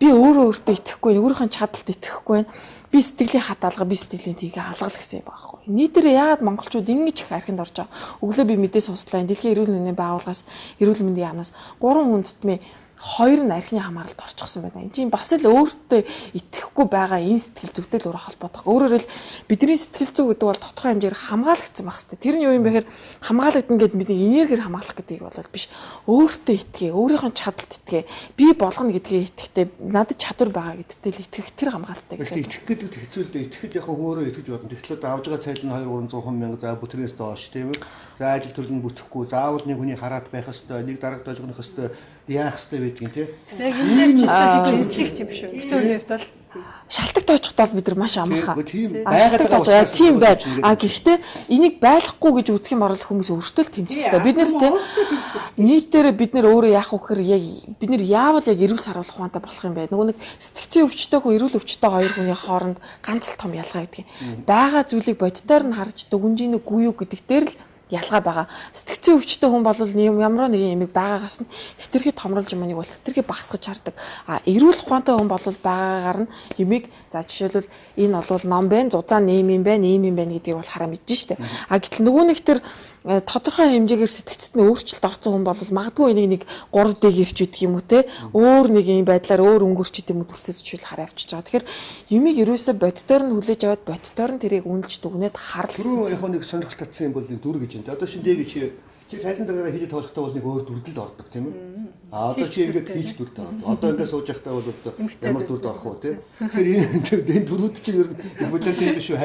би өөртөө итгэхгүй, өөрийнхөө чадалд итгэхгүй байна. Би сэтгэлийн хат алга, би сэтгэлийн тийг алгал гэсэн юм байхгүй. Нийтээр яагаад монголчууд ингэж их архинд орж байгаа. Өглөө би мэдээ сонслоо. Дэлхийн эрүүл мэндийн байгууллагаас эрүүл мэндийн яамнаас 3 хүндэтмээ 2 нь архины хамааралд орчихсон байна. Энэ чинь бас л өөртөө итгэхгүй байгаа энэ сэтгэл зүйтэй л өөр холбоотой. Өөрөөр хэл бидний сэтгэл зүй гэдэг бол тодорхой хэмжээр хамгаалагдсан байх хэрэгтэй. Тэр нь юу юм бэ гэхээр хамгаалагдана гэдэг бидний энергиэр хамгаалах гэдэг бол биш. Өөртөө итгэе, өөрийнхөө чадалд итгэе. Би болгоно гэдгээ итгэхдээ надад чадвар байгаа гэдэгтэй л итгэх тэр хамгаалалттай гэдэг. Итгэх гэдэг хэцүү л дээ. Итгэхэд яг өөрөө итгэж бодно. Тэгэхээр авж байгаа цайл нь 2-300 мянга за бүтрээс доош тийм үү? За ажил төрлөнд бүтэхгүй, заавал нэг хүний хараат байх ёстой, нэг дараг дожгох ёстой, яах ёстой байдгийг тийм. Яг энэ дээр ч өстой инстинкт юм шүү. Гэхдээ үний хувьд бол шалтгаан тооцоход бол бид нар маш амархан. Тийм байгаад тийм байд. Гэхдээ энийг байхгүй гэж үзэх юм бол хүмүүс өөртөө л тэмцэх хэрэгтэй. Бид нэр тийм нийтээр бид нэр өөрөө яах вэ гэхээр яг бид нэр яавал яг эрүүл саруулах ухаантай болох юм бэ. Нөгөө нэг сэтгцийн өвчтөй хүн эрүүл өвчтөй хоёр хүний хооронд ганц л том ялгаа гэдэг юм. Бага зүйлийг боддоор нь харж дүгнжинэггүй юу гэдэг дээр л ялгаа байгаа. Сэтгцийн өвчтөй хүн бол ямар нэгэн ямиг байгаагаас нь хэтэрхий томруулж юмыг бол хэтэрхий багасгаж хардаг. Эрүүл ухаантай хүн бол байгаагаар нь ямиг за жишээлбэл энэ бол ном байна, зузаан нэм юм байна, ийм юм байна гэдгийг бол хараа мэдэн штэ. Гэтэл нөгөө нэг тэр тодорхой хэмжээгээр сэтгцэд нь өөрчлөлт орсон хүн бол магадгүй энийг нэг 3D гэрч идэх юм уу те өөр нэг юм байдлаар өөр өнгөрч идэм үү дүрсэж хараа авчиж байгаа. Тэгэхээр юмыг ерөөсө боддоор нь хүлээж аваад боддоор нь тэрийг үнэлж дүгнээд харлсан. Түрүү яг нэг сонирхол татсан юм бол дүр гэж юм. Одоо шинэ дэ чи сайсан дараагаар хийдэг тоглохтой бол нэг өөр дүрдэлд ордог тийм үү? Одоо чи ингээд хийж дүрдээ ордог. Одоо ингээд сууж явахдаа бол ямар дүрд орох уу тийм. Тэгэхээр энэ дүрүүд чинь ер нь бүлэн тийм биш үү?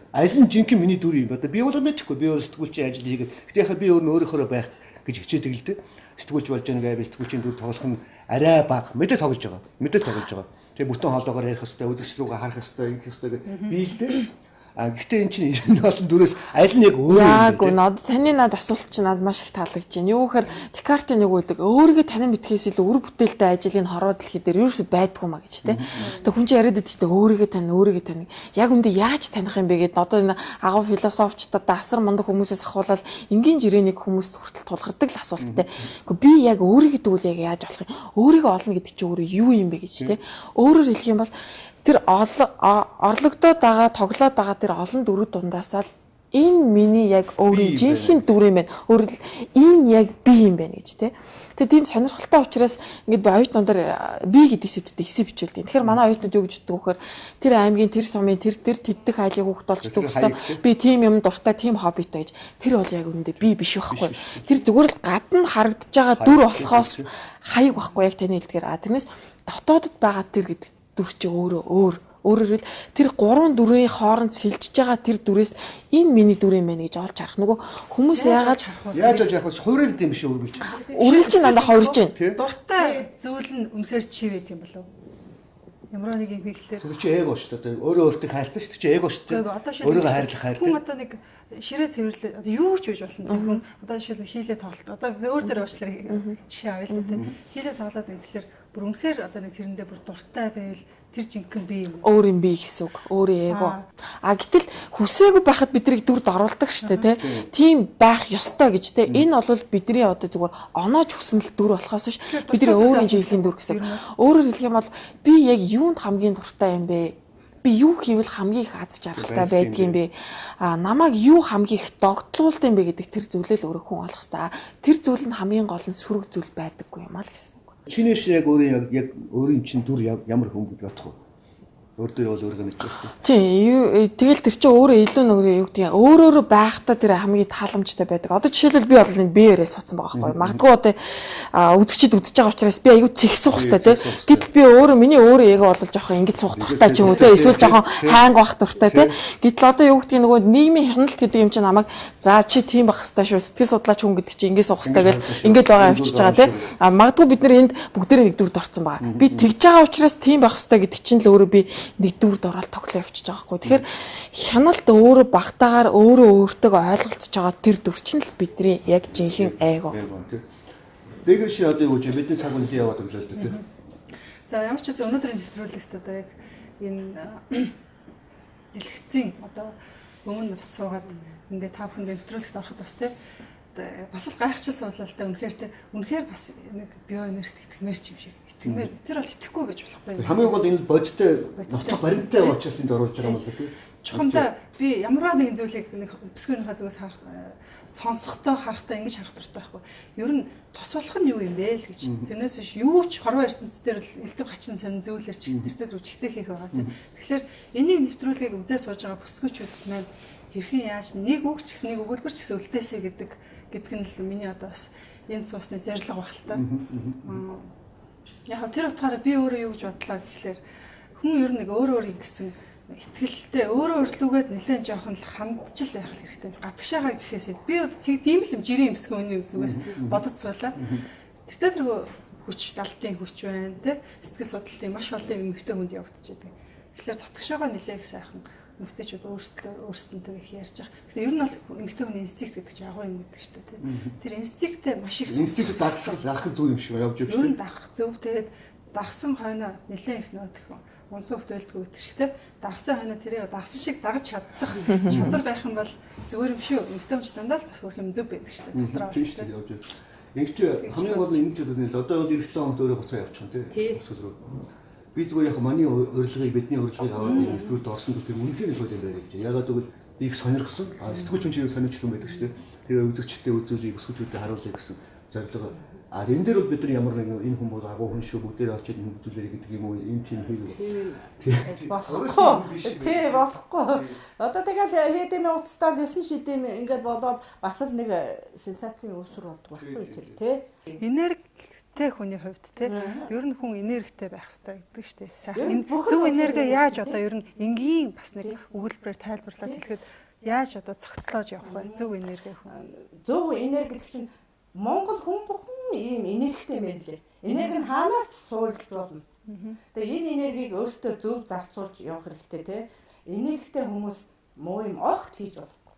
Аль нь жинхэнэ миний дүр юм. Одоо би бол мэдхгүй. Би бол сэтгүүлчийн ажил хийгээд. Гэтэ яхаа би өөр нь өөрөөхөө байх гэж хичээдэг л дээ. Сэтгүүлч болж байгаа нэг сэтгүүлчийн дүр тоглох нь арай бага. Мэдээ тоглож байгаа. Тэгээ бүтэн хоолоогоор ярих хэвээр, үзэгч рүүгээ харах хэвээр, ингэх хэвээр би л дээ. Гэхдээ эн чинь энэ олон дүрээс аль нь яг өөр юм. Яг үнэ. Таны над асуулт чинь надад маш их таалагдж байна. Юу гэхээр Декартийн нэг үүдэг өөрийгөө танин битгээс илүү үр бүтээлтэй ажлыг хорвоо дэлхий дээр ерөөсөй байдгүй маа гэж тий. Тэгээ хүн чинь яриад идэж өөрийгөө тань. Яг үндэ яаж таних юм бэ гэдээ одоо энэ агуу философчдод асар мундаг хүмүүсээс ахуулаад энгийн жирээнийг хүмүүст хүртэл тулгардаг л асуулттай. Гэхдээ би яг өөрийгөө тэгвэл яг яаж болох юм? Өөрийгөө олно гэдэг чинь өөрөө юу юм бэ гэж тий. Өөрөөр хэлэх юм бол тэр орлогдоод байгаа, тоглоод байгаа тэр олон дүрүүд дундаасаа л энэ миний яг өөрийн жинхэнэ дүр юм байна. Өөрөөр энэ яг би юм байна гэж тий. Тэгээ тийм сонирхолтой учраас ингээд би оюутнуудаар би гэдэг сэдвээр эсэ бичүүлдэг. Тэгэхээр манай оюутнууд юу гэж боддог вөхөр тэр аймгийн тэр сумын тэр тэддэх айлыг хүүхд болж төгссөн. Би тийм юм дуртай, тийм хоббитой гэж. Тэр бол яг үүндээ би биш байхгүй. Тэр зүгээр л гадна харагдаж байгаа дүр болохоос хаяг байхгүй яг таны хэлдгээр. Тэрнээс дотоодд байгаа тэр гэдэг дүр чи өөрөөр тэр гурван дүрийн хооронд сэлжиж байгаа тэр дүрээс энэ миний дүр юм байна гэж олж харах. Нөгөө хүмүүс яаж олж харах вэ? Хувирал гэдэг юм биш үү? Үргэлж дандаа хувирж байна. Дуртай зүйл нь үнэхээр чивэт юм болов. Ямар нэг юм хийхлээр тэр чи эго шүү дээ. Өөрөө өөртөө хайртай шүү дээ. Чи эго шүү дээ. Өөрийгөө хайрлах хайртай. Хүн одоо нэг ширээ цэвэрлээ. Одоо юу ч хийж болно. Хүн одоо жишээл хийлээ тоглолт. Одоо өөр дээр уучлаар жишээ авъя л дээ. Хийлээ тоглоод ингэхлээр бүр үнэхээр одоо нэг тэрэндээ бүр дуртай байвал тэр жинхэнэ би юм. Өөр юм би гэсэн үг. Өөрөө эго. Гэтэл хүсээгүй байхад биднийг дүрд оруулдаг штэ тий. Тийм байх ёстой гэж тий. Энэ бол бидний одоо зүгээр оноож хүснэ л дүр болохоос биш. Бидний өөрийн жинхэнэ дүр гэсэн. Өөрөөр хэлэх юм бол би яг юунд хамгийн дуртай юм бэ? Би юу хийвэл хамгийн их аз жаргалтай байдгийн бэ? Намайг юу хамгийн их догтлуулд юм бэ гэдэг тэр зүйлээ л өөрөө хүн олох хэрэгтэй. Тэр зүйл нь хамгийн гол нь сүрэг зүйл байдаггүй юм аа л гэсэн. Чиний шиг яг өөрийн чинь дүр ямар хүн гэж бодох вэ? Өөр дээр бол өөргөө мэдчихэж байна. Тийм. Тэгэл тэр чинь өөрөө илүү нөгөө юу гэдэг юм өөрөөрөө байхдаа тэр хамгийн тааламжтай байдаг. Одоо жишээлбэл би бол нэг биеэрээ соцсон байгаа байхгүй. Магадгүй одоо үзэгчид үзэж байгаа учраас би аюу цэх суух хэрэгтэй тий. Гэтэл би миний өөрөө яг бол жоохон ингэж суух дуртай ч юм уу тий. Эсвэл жоохон хайнг байх дуртай тий. Гэтэл одоо юу гэдэг нөгөө нийгмийн хяналт гэдэг юм чинь намайг за чи тийм байх хэрэгтэй шүү. Сэтгэл судлаач хүн гэдэг чинь ингэж суух хэрэгтэй гэл ингэж байгаа явчихж байгаа тий. Магадгүй бид нар энд бүгдээрээ нэг дүрд орсон байгаа. Би тэгж байгаа учраас тийм байх хэрэгтэй гэдэг чинь л өөрөө би нэг дүрд ороод тоглоо явчихж байгаа хгүй. Тэгэхээр хяналт өөрөө багтаагаар өөртөө ойлголцож байгаа тэр дүр чинь л бидний яг жинхэнэ эго. Дэгэн ши одоо юу гэж бидний цаг үеийн яваад өглөө л дээ. За ямар ч үсэн өнөөдрийн нэвтрүүлэгт одоо яг энэ дэлгэцийн одоо өмнө бас суугаад ингээд та бүхэнд нэвтрүүлэгт ороход бас тийм бас л гайхчихсан бололтой үнэхээр бас нэг биоэнергит итгэмээр ч юм шиг итгэмээр тэр бол итгэхгүй байж болохгүй. Хамгийн гол энэ бодиттой нутаг баримттай учраас энд оруулж байгаа юм бол тийм. Чухамдаа би ямар нэгэн зүйлийг нэг бисгүүнийхээ зүгээс харах сонсохдоо харахтаа ингэж харах дуртай байхгүй. Ер нь тус болох нь юу юм бэ л гэж. Тэрнээс биш юу ч хорвоо ертөнцийн дээр л элдв хачин сонин зүйлэр чи тэртээ рүү чигтэй хийх байгаа тийм. Тэгэхээр энийг нэвтрүүлгийг үзээ сууж байгаа бүсгүүчүүд маань хэрхэн яаж нэг үг ч гэсэн нэг өгүүлбэр ч гэсэн үлдээсэй гэдэг нь л миний одоо бас энэ суусны зорилго баг л та. Яг тэр утгаараа би өөрөө юу гэж бодлоо гэхлээр хүн ер нь нэг өөр ингэсэн итгэлтэй өөрөө өрлүүгээд нэлээд жоохон л хандж л байх хэрэгтэй. Гадагшаага гэхээсээ би тийм л юм жирийн эмсгэн үний зүгээс бодож суулаа. Тэртээ тэргөө хүч далтын хүч байна те сэтгэл судлалын маш олон юм эмгтэй хүнд явагдчихэдэг. Тэгэхээр дотгошоогоо нэлээд их сайхан эмгтэйчүүд өөрсдөнтэй их ярьж байгаа. Гэхдээ ер нь бол эмгтэй хүний инстинкт гэдэг чинь агуу юм гэдэг шүү дээ. Тэр инстинкттэй маш их инстинкт дагсах зөв юм шиг явж явж шүү. Ер нь дагах зөв тэгээд дагсан хойноо нэлээд их нөтөх унсуугт байлдгүй гэдэг шиг те дагсан хойноо тэрийг дагсан шиг дагаж чаддаг чадвар байх юм бол зүгээр юм шүү. Эмгтэй хүн ч дандаа л бас хөрх юм зөв байдаг шүү дээ. Дотроо тийм шүү дээ явж явж. Ингэж хамгийн гол нь ингэж үднэл одоо ертөнцийн хоногт өөрөө буцаа явчих тийм. Би зүгээр яг манай урилгыг бидний урилгыг аваад нэвтрүүлд орсон гэдэг үнэхээр их байд юм байна гэж. Ягаад гэвэл их сонирхсан сэтгүүлч хүн чигээр сонирчлон байдаг шүү дээ. Тэгээ үзэгчтэй үзүүлийг өсгөжүүдэд харуулъя гэсэн зорилго. Энэ дээр бол бид нар ямар нэгэн энэ хүн бол агуу хүн шүү бүгдээ очиж энэ үзүүлээрэй гэдэг юм уу энэ тийм хийх болохгүй. Тий болохгүй. Одоо тэгэл хэдэмэ уцтаа 9 шидэм ингээд болоод бас л нэг сенсацийн үүсвэр болдог байхгүй тэр тий. Энергитэй хүний хувьд тий ер нь хүн энергитэй байх хэрэгтэй гэдэг шүү дээ. Сайхан зөв энерги яаж одоо ер нь энгийн бас нэг өгүүлбэрээр тайлбарлаад хэлэхэд яаж одоо цогцлоож явах вэ? Зөв энерги хүн. Зөв энерги гэдэг чинь Монгол хүн бүхэн ийм энергитэй байна лээ. Энерги нь хаанаас суулж болно. Тэгээ энэ энергийг өөртөө зөв зарцуулж явах хэрэгтэй тий. Энергитэй хүмүүс муу юм огт хийж болохгүй.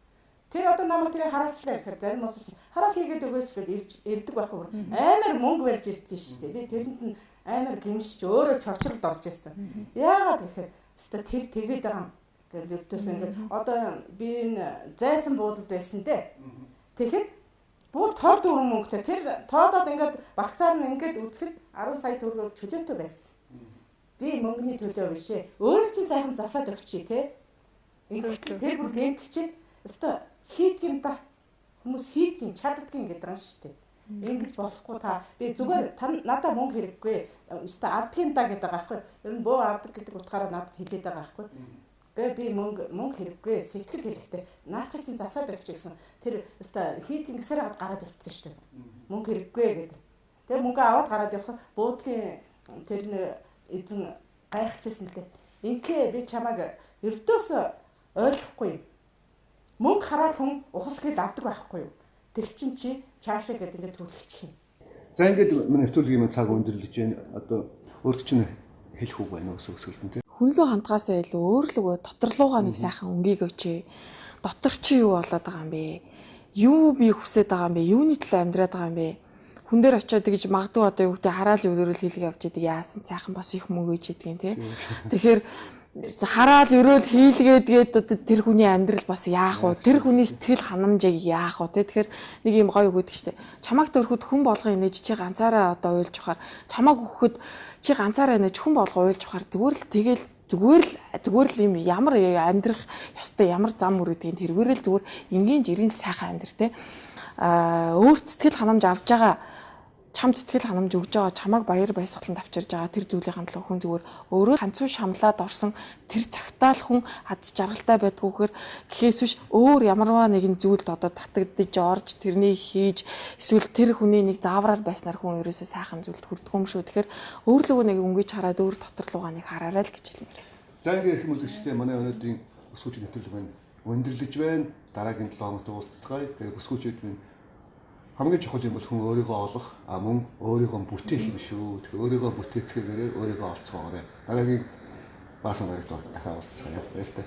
Тэр одоо намайг тэгээ хараачлаа гэхээр зарим хүмүүс чинь хараал хийгээд өгөөч гэж ирдэг байхгүй. Амар мөнгө барьж ирдэг шүү дээ. Би тэрэнд нь амар гимшиж өөрөө чочролд орж ирсэн. Яагаад гэхээр өстой тэр тэгээд байгаа юм. Гэтэл өвдөөс ингээд одоо би энэ зайсан буудалд байсан дээ. Тэгэхэд бүр тоо дөрвөн мөнгөтэй тэр тоодод ингээд багцаар нь ингээд үзэхэд 10 сая төгрөг чөлөөтэй байсан. Би мөнгөний төлөө биш ээ. Өөрөө чинь сайхан засаад өгчий те. Ингээд тэр бүр гэмтэлчихэд өстой хийх юм да. Хүмүүс хийх юм чаддгийн гэдэг юм шүү дээ. Ингэж болохгүй та би зүгээр надад мөнгө хэрэггүй. Өстой авдгийн да гэдэг байгаа байхгүй. Ер нь бөө авдаг гэдэг утгаараа надад хэлээд байгаа байхгүй. Гэ би мөнгө хэрэггүй сэтгэл хэрэгтэй. Наачаа чинь засаад өгч гэсэн. Тэр өстой хийх ингэсээр гараад утсан шүү дээ. Мөнгө хэрэггүй гэдэг. Тэгээ мөнгө аваад гараад явах буудлын тэр нэг эзэн гайхчихсантэй. Инхээ би чамайг ердөөс ойлгохгүй юм. Мөнгө хараад хүн ухас гэл авдаг байхгүй юу? Тэр чин чи цаашаа гэдэг ингээд төлөвчих юм. За ингээд нэвтрүүлгийн цаг өндөрлөж जैन одоо өөрт чинь хэлэх үг байна уу өсөлтөн тий. Хүнлөө хандгаасаа илүү өөрлөгөө доторлуугаа нэг сайхан өнгийг өчөө. Дотор чи юу болоод байгаа юм бэ? Юу би хүсэж байгаа юм бэ? Юуны төлөө амьдраад байгаа юм бэ? Хүн дээр очиод тэгж магадгүй одоо юу гэдэг хараал өрөөл хийлгээ явж идэг яасан сайхан бас их мөнгө ээж идэгэн тий. Тэгэхээр хараал өрөөл хийлгээдгээд одоо тэр хүний амьдрал бас яах вэ? Тэр хүний сэтгэл ханамжийг яах вэ? Тэгэхээр нэг юм гоё өгöd гэжтэй. Чамайг төрөхөд хүн болгон инээж чи ганцаараа одоо уйлж ухаар чамайг өгөхөд чи ганцаараа инээж хүн болгон уйлж ухаар зүгээр л юм ямар амьдрах ёстой ямар зам өрөөдгийг тэргээрэл зүгээр энгийн жирийн сайхан амьдр те. Өөрт сэтгэл ханамж авж байгаа чам сэтгэл ханамж өгж байгаа чамайг баяр баясгалан авчирж байгаа тэр зүйлийн хандлага хүн зүгээр өөрөө ганцхан шамлаад орсон тэр цагтаа л хүн ад жаргалтай байдгүйгээр гэхээс биш өөр ямарваа нэгэн зүйлд одоо татагдж орж тэрнийг хийж эсвэл тэр хүний нэг заавраар байснаар хүн ерөөсөө сайхан зүйлд хүрдэг юм шүү. Тэгэхээр өөрлөгөө нэг өнгөж хараад өөр доторлуугаа нэг хараарай л гэж хэлмээр. За ингээд их үзэгчтэй манай өнөөдрийн өсгөөч нэвтрүүлэг байна. Өндөрлөж байна. Дараагийн 7 хоногт уулзцгаая. Тэгээ өсгөөчд байна. Хамгийн чухал юм бол хүн өөрийгөө олох, мөн өөрийгөө бүтээх юм шүү. Тэгэхээр өөрийгөө бүтээцгээгээр өөрийгөө олцгоорой. Дараагийн баасан баярлалаа дахиад уулзцгаая. Баярлалаа.